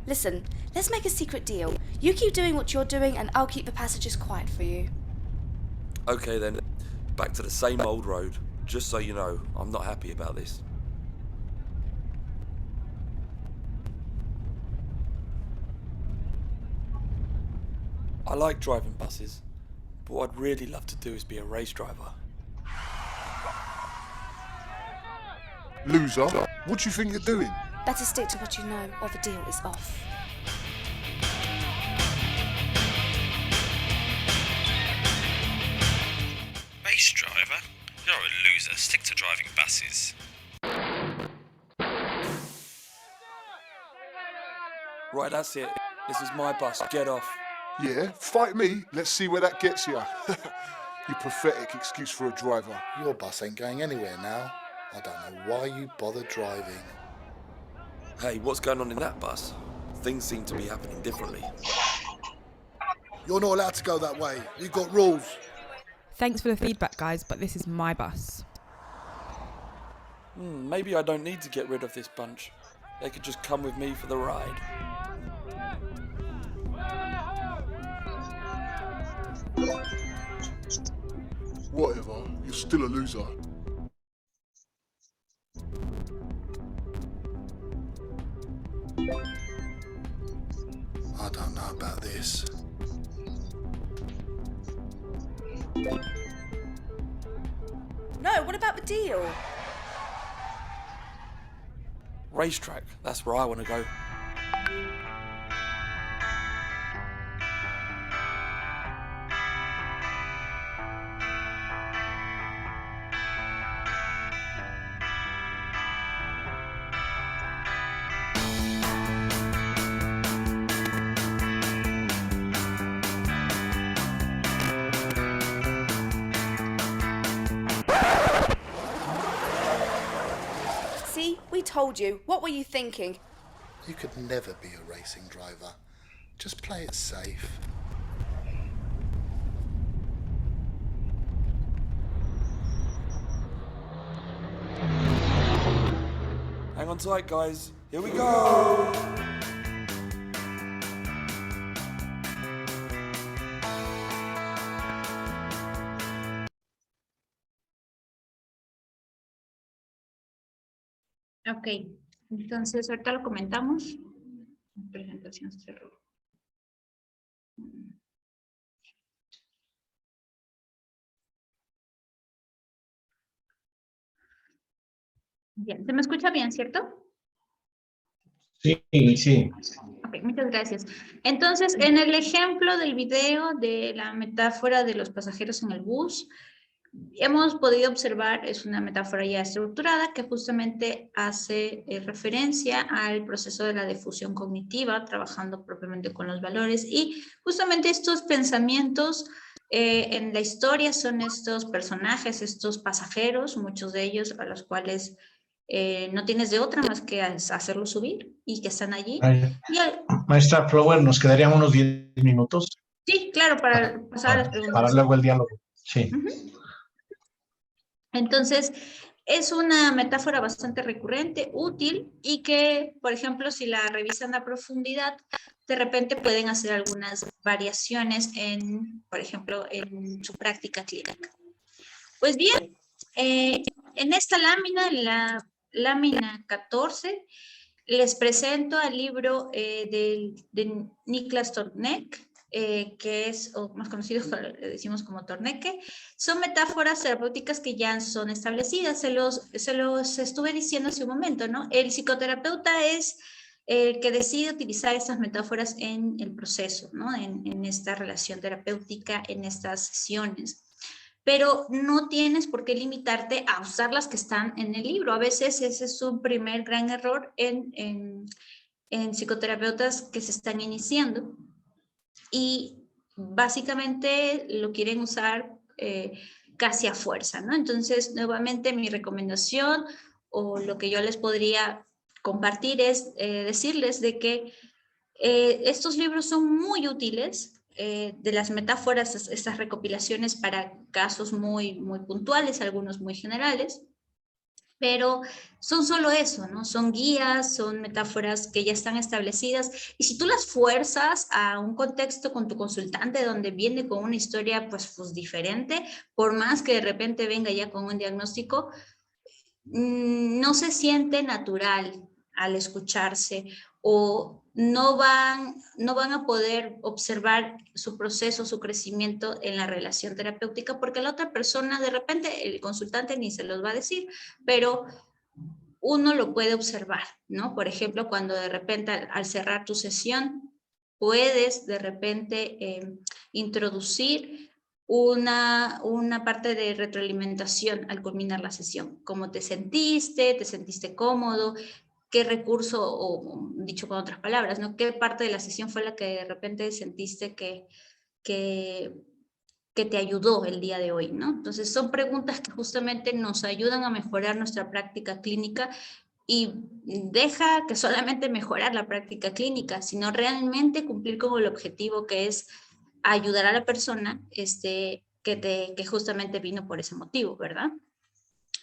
Listen, let's make a secret deal. You keep doing what you're doing and I'll keep the passengers quiet for you. Okay then, back to the same old road. Just so you know, I'm not happy about this. I like driving buses, but what I'd really love to do is be a race driver. Loser. What do you think you're doing? Better stick to what you know or the deal is off. Race driver? You're a loser. Stick to driving buses. Right, that's it. This is my bus. Get off. Yeah, fight me. Let's see where that gets you. You pathetic excuse for a driver. Your bus ain't going anywhere now. I don't know why you bother driving. Hey, what's going on in that bus? Things seem to be happening differently. You're not allowed to go that way. You've got rules. Thanks for the feedback, guys, but this is my bus. Maybe I don't need to get rid of this bunch. They could just come with me for the ride. Whatever, you're still a loser. I don't know about this. No, what about the deal? Racetrack, that's where I want to go. See, we told you. What were you thinking? You could never be a racing driver. Just play it safe. Hang on tight, guys. Here we go! Ok, entonces ahorita lo comentamos. Presentación cerró. Bien, ¿se me escucha bien, cierto? Sí, sí. Ok, muchas gracias. Entonces, en el ejemplo del video de la metáfora de los pasajeros en el bus, hemos podido observar, es una metáfora ya estructurada que justamente hace referencia al proceso de la difusión cognitiva, trabajando propiamente con los valores, y justamente estos pensamientos en la historia son estos personajes, estos pasajeros, muchos de ellos a los cuales no tienes de otra más que hacerlo subir y que están allí. Maestra Flower, nos quedarían unos 10 minutos. Sí, claro, para pasar a las preguntas. Para luego el diálogo, sí. Entonces, es una metáfora bastante recurrente, útil, y que, por ejemplo, si la revisan a profundidad, de repente pueden hacer algunas variaciones en, por ejemplo, en su práctica clínica. Pues bien, en esta lámina, en la lámina 14, les presento al libro de Niklas Tornek, que es, o más conocido, le decimos como Torneke. Son metáforas terapéuticas que ya son establecidas. Se los estuve diciendo hace un momento, ¿no? El psicoterapeuta es el que decide utilizar estas metáforas en el proceso, ¿no? En esta relación terapéutica, en estas sesiones. Pero no tienes por qué limitarte a usar las que están en el libro. A veces ese es un primer gran error en psicoterapeutas que se están iniciando y básicamente lo quieren usar casi a fuerza, ¿no? Entonces, nuevamente mi recomendación o lo que yo les podría compartir es decirles de que estos libros son muy útiles, de las metáforas, estas recopilaciones para casos muy puntuales, algunos muy generales, pero son solo eso, ¿no? Son guías, son metáforas que ya están establecidas, y si tú las fuerzas a un contexto con tu consultante donde viene con una historia pues diferente, por más que de repente venga ya con un diagnóstico, no se siente natural al escucharse, o no van a poder observar su proceso, su crecimiento en la relación terapéutica, porque la otra persona, de repente, el consultante ni se los va a decir, pero uno lo puede observar, ¿no? Por ejemplo, cuando de repente al cerrar tu sesión, puedes de repente introducir una parte de retroalimentación al culminar la sesión. ¿Cómo te sentiste cómodo? ¿Qué recurso, o dicho con otras palabras, ¿no? ¿Qué parte de la sesión fue la que de repente sentiste que te ayudó el día de hoy, ¿no? Entonces son preguntas que justamente nos ayudan a mejorar nuestra práctica clínica, y deja que solamente mejorar la práctica clínica, sino realmente cumplir con el objetivo que es ayudar a la persona que justamente vino por ese motivo, ¿verdad?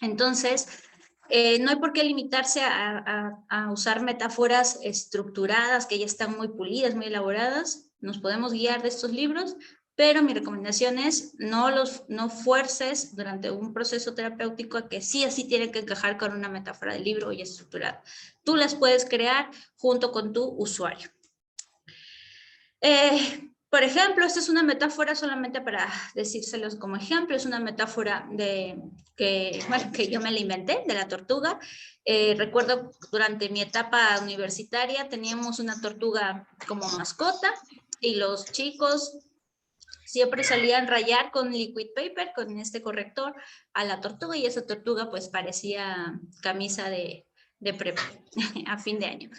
Entonces, no hay por qué limitarse a usar metáforas estructuradas que ya están muy pulidas, muy elaboradas. Nos podemos guiar de estos libros, pero mi recomendación es no fuerces durante un proceso terapéutico a que sí así tienen que encajar con una metáfora del libro ya estructurada. Tú las puedes crear junto con tu usuario. Por ejemplo, esta es una metáfora solamente para decírselos como ejemplo, es una metáfora que yo me la inventé, de la tortuga. Recuerdo durante mi etapa universitaria teníamos una tortuga como mascota y los chicos siempre salían a rayar con liquid paper, con este corrector, a la tortuga y esa tortuga pues parecía camisa de prepa a fin de año.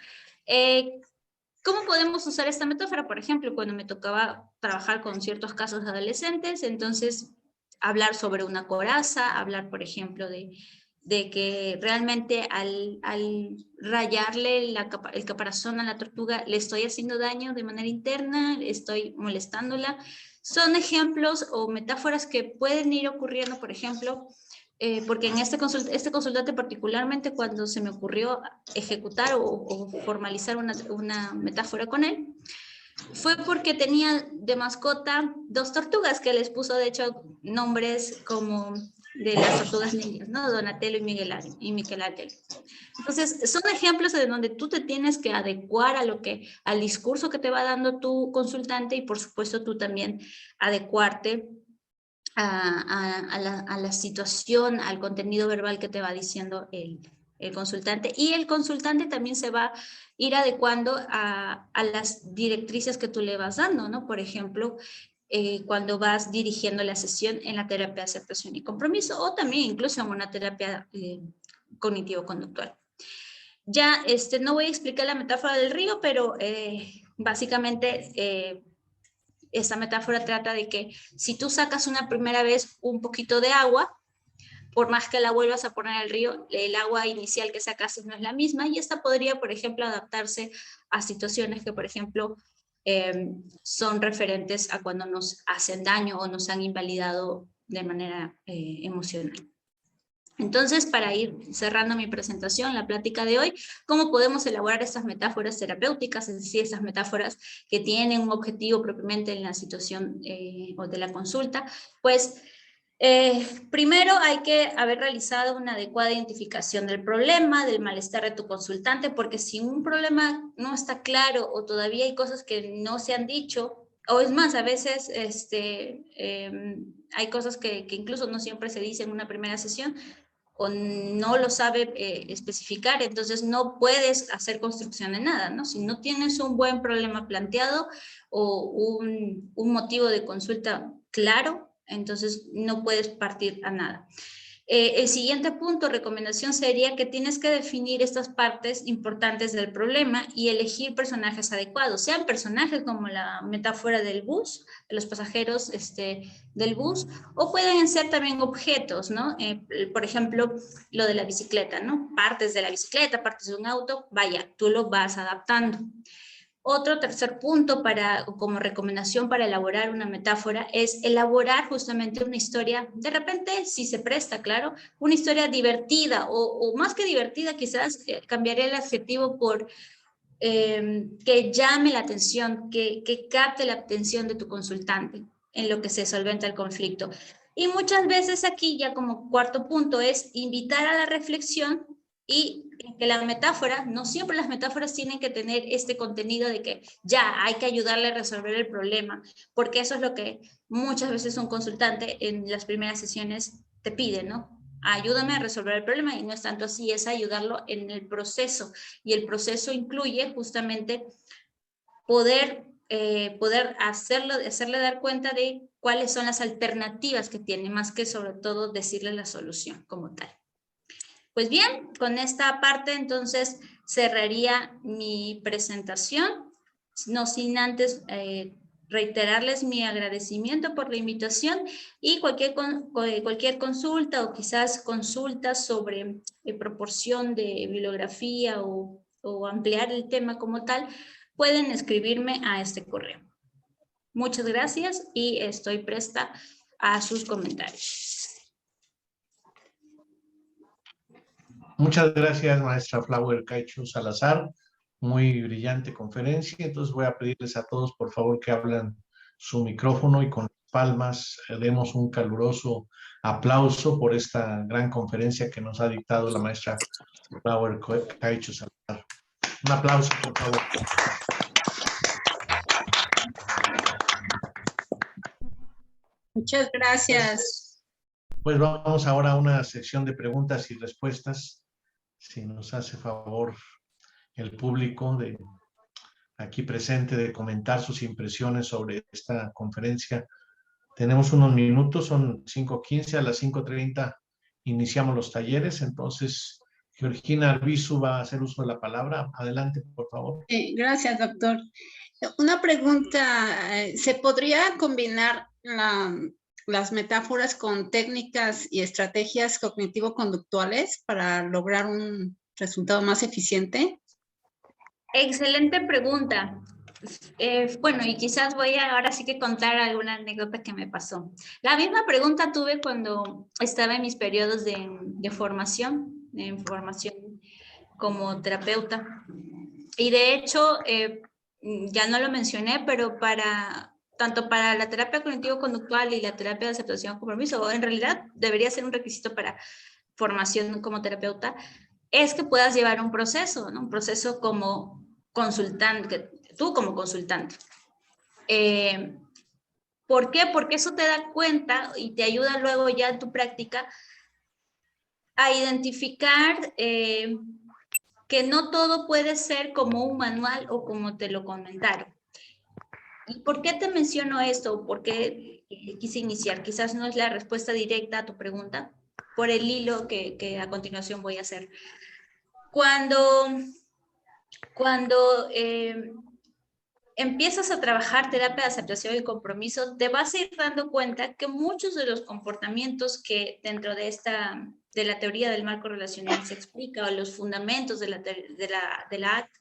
¿Cómo podemos usar esta metáfora? Por ejemplo, cuando me tocaba trabajar con ciertos casos adolescentes, entonces hablar sobre una coraza, hablar, por ejemplo, de que realmente al rayarle el caparazón a la tortuga le estoy haciendo daño de manera interna, estoy molestándola. Son ejemplos o metáforas que pueden ir ocurriendo, por ejemplo, porque en este consultante particularmente cuando se me ocurrió ejecutar o formalizar una metáfora con él, fue porque tenía de mascota 2 tortugas que les puso de hecho nombres como de las tortugas niñas, ¿no? Donatello y Miguel Ángel. Entonces, son ejemplos de donde tú te tienes que adecuar al discurso que te va dando tu consultante y por supuesto tú también adecuarte a la situación, al contenido verbal que te va diciendo el consultante. Y el consultante también se va a ir adecuando a las directrices que tú le vas dando, ¿no? Por ejemplo, cuando vas dirigiendo la sesión en la terapia de aceptación y compromiso o también incluso en una terapia cognitivo-conductual. Ya no voy a explicar la metáfora del río, pero básicamente esta metáfora trata de que si tú sacas una primera vez un poquito de agua, por más que la vuelvas a poner al río, el agua inicial que sacaste no es la misma y esta podría, por ejemplo, adaptarse a situaciones que, por ejemplo, son referentes a cuando nos hacen daño o nos han invalidado de manera emocional. Entonces, para ir cerrando mi presentación, la plática de hoy, ¿cómo podemos elaborar estas metáforas terapéuticas? Es decir, estas metáforas que tienen un objetivo propiamente en la situación o de la consulta. Pues, primero hay que haber realizado una adecuada identificación del problema, del malestar de tu consultante, porque si un problema no está claro o todavía hay cosas que no se han dicho, o es más, a veces hay cosas que incluso no siempre se dicen en una primera sesión, o no lo sabe especificar, entonces no puedes hacer construcción de nada, ¿no? Si no tienes un buen problema planteado o un motivo de consulta claro, entonces no puedes partir a nada. El siguiente punto, recomendación, sería que tienes que definir estas partes importantes del problema y elegir personajes adecuados, sean personajes como la metáfora del bus, de los pasajeros del bus, o pueden ser también objetos, ¿no? Por ejemplo, lo de la bicicleta, ¿no? Partes de la bicicleta, partes de un auto, vaya, tú lo vas adaptando. Otro tercer punto como recomendación para elaborar una metáfora es elaborar justamente una historia, de repente, si se presta, claro, una historia divertida o más que divertida, quizás cambiaría el adjetivo por que llame la atención, que capte la atención de tu consultante en lo que se solventa el conflicto. Y muchas veces aquí, ya como cuarto punto, es invitar a la reflexión y que la metáfora, no siempre las metáforas tienen que tener este contenido de que ya hay que ayudarle a resolver el problema, porque eso es lo que muchas veces un consultante en las primeras sesiones te pide, ¿no? Ayúdame a resolver el problema y no es tanto así, es ayudarlo en el proceso y el proceso incluye justamente poder hacerle dar cuenta de cuáles son las alternativas que tiene, más que sobre todo decirle la solución como tal. Pues bien, con esta parte entonces cerraría mi presentación, no sin antes reiterarles mi agradecimiento por la invitación y cualquier consulta o quizás consultas sobre proporción de bibliografía o ampliar el tema como tal, pueden escribirme a este correo. Muchas gracias y estoy presta a sus comentarios. Muchas gracias, maestra Flower Caicho Salazar. Muy brillante conferencia. Entonces voy a pedirles a todos, por favor, que abran su micrófono y con palmas demos un caluroso aplauso por esta gran conferencia que nos ha dictado la maestra Flower Caicho Salazar. Un aplauso, por favor. Muchas gracias. Pues vamos ahora a una sección de preguntas y respuestas. Si nos hace favor el público de aquí presente de comentar sus impresiones sobre esta conferencia. Tenemos unos minutos, son 5:15, a las 5:30 iniciamos los talleres, entonces Georgina Arbizu va a hacer uso de la palabra. Adelante, por favor. Gracias, doctor. Una pregunta, ¿se podría combinar las metáforas con técnicas y estrategias cognitivo-conductuales para lograr un resultado más eficiente? Excelente pregunta. Bueno, y quizás voy a ahora sí que contar alguna anécdota que me pasó. La misma pregunta tuve cuando estaba en mis periodos de formación como terapeuta. Y de hecho, ya no lo mencioné, pero tanto para la terapia cognitivo-conductual y la terapia de aceptación y compromiso, en realidad debería ser un requisito para formación como terapeuta, es que puedas llevar un proceso, ¿no? Un proceso como consultante, tú como consultante. ¿Por qué? Porque eso te da cuenta y te ayuda luego ya en tu práctica a identificar que no todo puede ser como un manual o como te lo comentaron. ¿Y por qué te menciono esto? ¿Por qué quise iniciar? Quizás no es la respuesta directa a tu pregunta, por el hilo que a continuación voy a hacer. Cuando empiezas a trabajar terapia de aceptación y compromiso, te vas a ir dando cuenta que muchos de los comportamientos que dentro de la teoría del marco relacional se explica, o los fundamentos de la ACT,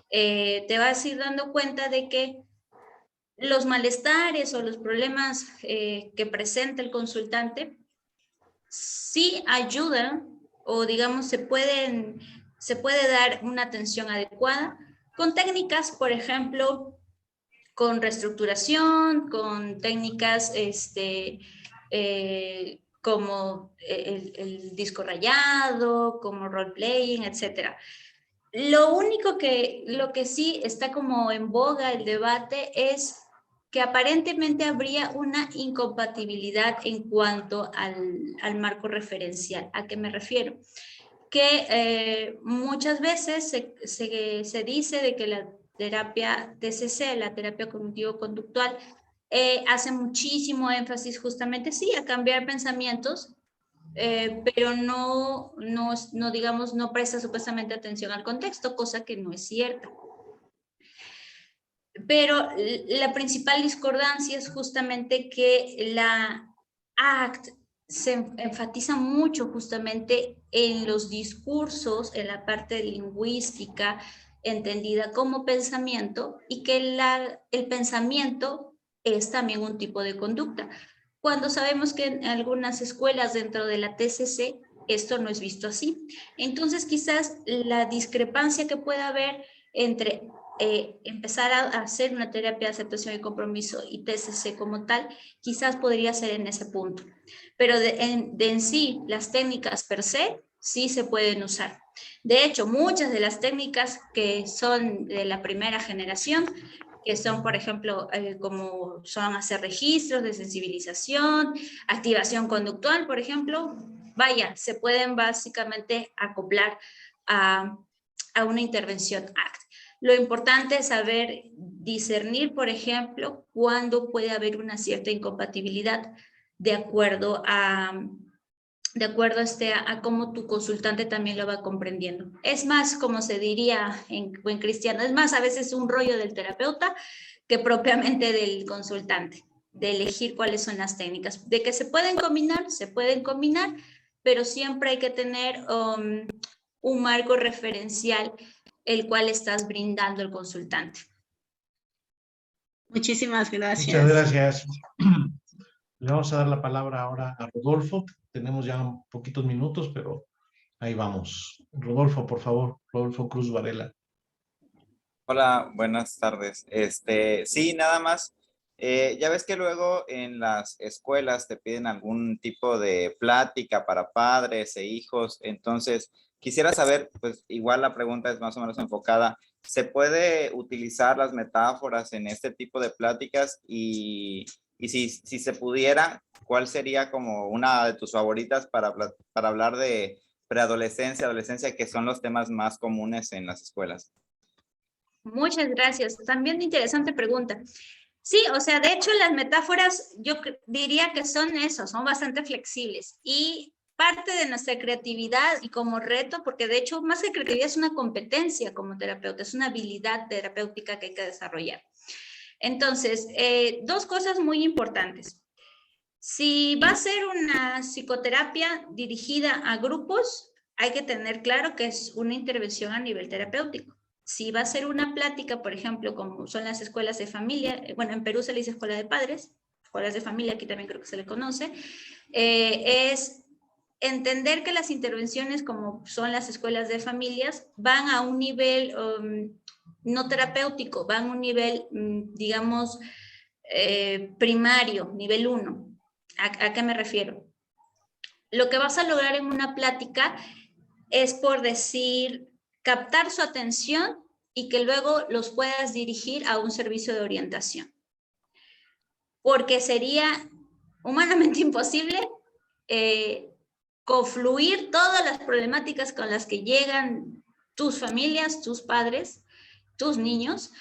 te vas a ir dando cuenta de que los malestares o los problemas que presenta el consultante sí ayudan, o digamos se puede dar una atención adecuada con técnicas, por ejemplo, con reestructuración, con técnicas como el disco rayado, como role-playing, etc. Lo que sí está como en boga el debate es que aparentemente habría una incompatibilidad en cuanto al marco referencial. ¿A qué me refiero? Que muchas veces se dice de que la terapia TCC, la terapia cognitivo-conductual, hace muchísimo énfasis justamente, sí, a cambiar pensamientos, pero no presta supuestamente atención al contexto, cosa que no es cierta. Pero la principal discordancia es justamente que la ACT se enfatiza mucho justamente en los discursos, en la parte lingüística entendida como pensamiento, y que el pensamiento es también un tipo de conducta. Cuando sabemos que en algunas escuelas dentro de la TCC esto no es visto así. Entonces quizás la discrepancia que pueda haber entre empezar a hacer una terapia de aceptación y compromiso y TCC como tal, quizás podría ser en ese punto. Pero en sí, las técnicas per se, sí se pueden usar. De hecho, muchas de las técnicas que son de la primera generación, que son, por ejemplo, como son hacer registros de sensibilización, activación conductual, por ejemplo, se pueden básicamente acoplar a una intervención ACT. Lo importante es saber discernir, por ejemplo, cuándo puede haber una cierta incompatibilidad de acuerdo a cómo tu consultante también lo va comprendiendo. Es más, como se diría en buen cristiano, es más a veces un rollo del terapeuta que propiamente del consultante, de elegir cuáles son las técnicas. De que se pueden combinar, pero siempre hay que tener un marco referencial el cual estás brindando al consultante. Muchísimas gracias. Muchas gracias. Le vamos a dar la palabra ahora a Rodolfo. Tenemos ya poquitos minutos, pero ahí vamos. Rodolfo, por favor. Rodolfo Cruz Varela. Hola, buenas tardes. Sí, nada más. Ya ves que luego en las escuelas te piden algún tipo de plática para padres e hijos. Entonces, quisiera saber, pues igual la pregunta es más o menos enfocada. ¿Se puede utilizar las metáforas en este tipo de pláticas? Y si se pudiera, ¿cuál sería como una de tus favoritas para hablar de preadolescencia, adolescencia, que son los temas más comunes en las escuelas? Muchas gracias. También interesante pregunta. Sí, o sea, de hecho las metáforas yo diría que son eso, son bastante flexibles y parte de nuestra creatividad y como reto, porque de hecho más que creatividad es una competencia como terapeuta, es una habilidad terapéutica que hay que desarrollar. Entonces, dos cosas muy importantes. Si va a ser una psicoterapia dirigida a grupos, hay que tener claro que es una intervención a nivel terapéutico. Si va a ser una plática, por ejemplo, como son las escuelas de familia, bueno, en Perú se le dice escuela de padres, escuelas de familia, aquí también creo que se le conoce, es entender que las intervenciones como son las escuelas de familias van a un nivel no terapéutico, van a un nivel, digamos, primario, nivel 1. ¿A qué me refiero? Lo que vas a lograr en una plática es, por decir, captar su atención y que luego los puedas dirigir a un servicio de orientación. Porque sería humanamente imposible confluir todas las problemáticas con las que llegan tus familias, tus padres, tus niños,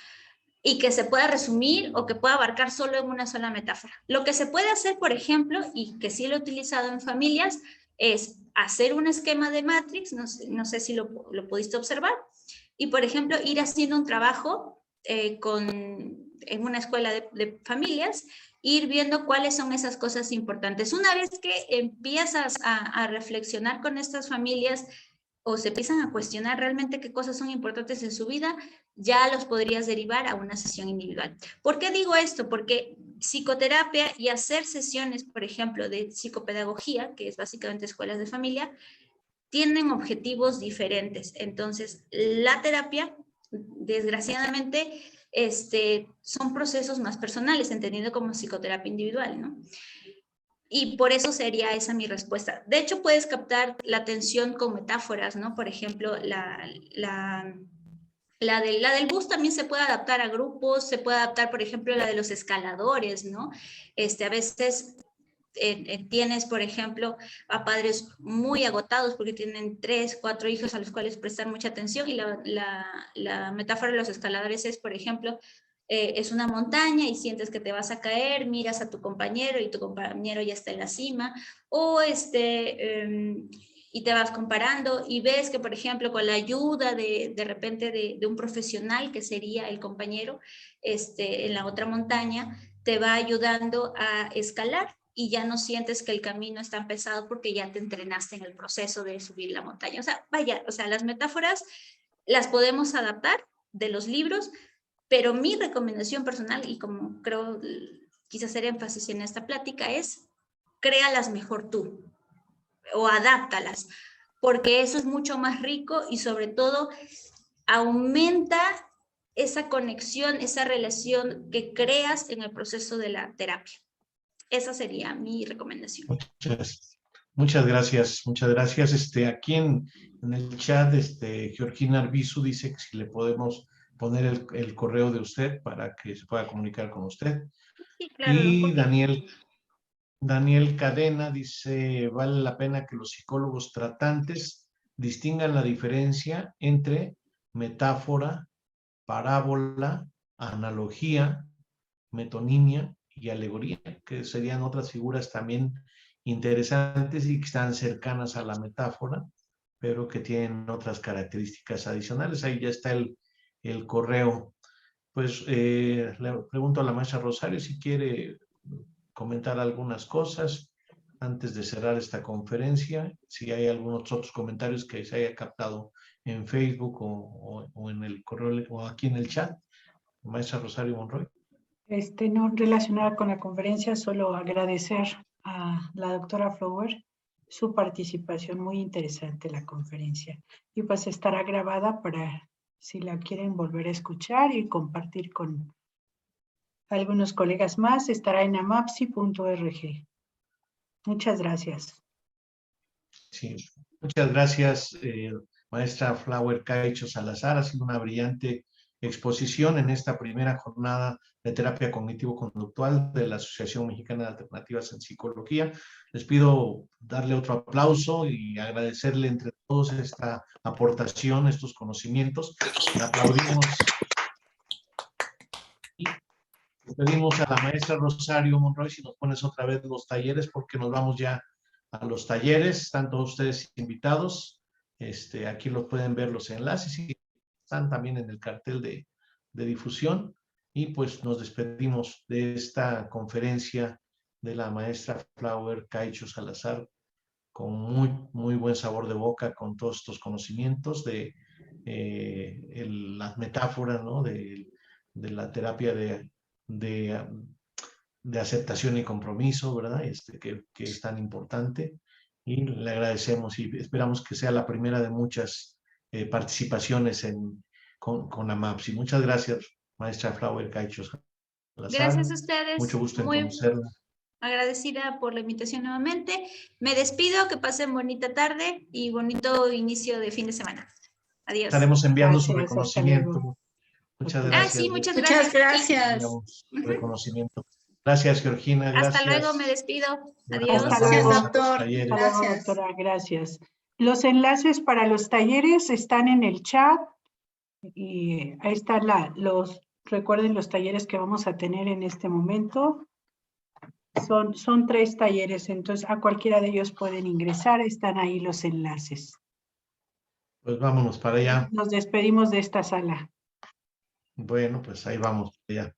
y que se pueda resumir o que pueda abarcar solo en una sola metáfora. Lo que se puede hacer, por ejemplo, y que sí lo he utilizado en familias, es hacer un esquema de Matrix, no sé si lo pudiste observar, y por ejemplo ir haciendo un trabajo en una escuela de familias, ir viendo cuáles son esas cosas importantes. Una vez que empiezas a reflexionar con estas familias o se empiezan a cuestionar realmente qué cosas son importantes en su vida, ya los podrías derivar a una sesión individual. ¿Por qué digo esto? Porque psicoterapia y hacer sesiones, por ejemplo, de psicopedagogía, que es básicamente escuelas de familia, tienen objetivos diferentes. Entonces, la terapia, desgraciadamente, son procesos más personales, entendiendo como psicoterapia individual, ¿no? Y por eso sería esa mi respuesta. De hecho, puedes captar la atención con metáforas, ¿no? Por ejemplo, la del bus también se puede adaptar a grupos, se puede adaptar, por ejemplo, la de los escaladores, ¿no? A veces tienes, por ejemplo, a padres muy agotados porque tienen 3, 4 hijos a los cuales prestar mucha atención y la metáfora de los escaladores es, por ejemplo, es una montaña y sientes que te vas a caer, miras a tu compañero y tu compañero ya está en la cima, o y te vas comparando y ves que, por ejemplo, con la ayuda de repente de un profesional que sería el compañero en la otra montaña, te va ayudando a escalar y ya no sientes que el camino es tan pesado porque ya te entrenaste en el proceso de subir la montaña. O sea, vaya, o sea, las metáforas las podemos adaptar de los libros, pero mi recomendación personal, y como creo quise hacer énfasis en esta plática, es créalas mejor tú o adáptalas, porque eso es mucho más rico y sobre todo aumenta esa conexión, esa relación que creas en el proceso de la terapia. Esa sería mi recomendación. Muchas gracias, muchas gracias. Aquí en el chat, Georgina Arbizu dice que si le podemos poner el correo de usted para que se pueda comunicar con usted. Sí, claro, y Daniel Cadena dice, vale la pena que los psicólogos tratantes distingan la diferencia entre metáfora, parábola, analogía, metonimia y alegoría, que serían otras figuras también interesantes y que están cercanas a la metáfora, pero que tienen otras características adicionales. Ahí ya está el correo. Pues le pregunto a la maestra Rosario si quiere comentar algunas cosas antes de cerrar esta conferencia, si hay algunos otros comentarios que se haya captado en Facebook o en el correo o aquí en el chat. Maestra Rosario Monroy. No relacionada con la conferencia, solo agradecer a la doctora Flower su participación, muy interesante la conferencia. Y pues estará grabada para si la quieren volver a escuchar y compartir con algunos colegas más, estará en amapsi.org. Muchas gracias. Sí, muchas gracias, maestra Flower Caicho Salazar. Ha sido una brillante exposición en esta primera jornada de terapia cognitivo-conductual de la Asociación Mexicana de Alternativas en Psicología. Les pido darle otro aplauso y agradecerle entre todos esta aportación, estos conocimientos. Le aplaudimos. Y pedimos a la maestra Rosario Monroy si nos pones otra vez los talleres, porque nos vamos ya a los talleres. Están todos ustedes invitados. Aquí los pueden ver los enlaces y están también en el cartel de difusión. Y pues nos despedimos de esta conferencia de la maestra Flower Caicho Salazar con muy buen sabor de boca, con todos estos conocimientos de las metáforas, ¿no? de la terapia de aceptación y compromiso, ¿verdad? Que es tan importante. Y le agradecemos y esperamos que sea la primera de muchas participaciones con AMAPSI. Muchas gracias, maestra Flower Caicho Salazar. Gracias a ustedes. Mucho gusto en muy conocerla. Agradecida por la invitación nuevamente. Me despido, que pasen bonita tarde y bonito inicio de fin de semana. Adiós. Estaremos enviando su reconocimiento. Muchas gracias. Sí, muchas gracias. Reconocimiento. Gracias, Georgina. Gracias. Hasta luego, me despido. Adiós. Gracias, doctor. Gracias. Doctora, gracias. Los enlaces para los talleres están en el chat y ahí están recuerden los talleres que vamos a tener en este momento. Son 3 talleres, entonces a cualquiera de ellos pueden ingresar, están ahí los enlaces. Pues vámonos para allá. Nos despedimos de esta sala. Bueno, pues ahí vamos para allá.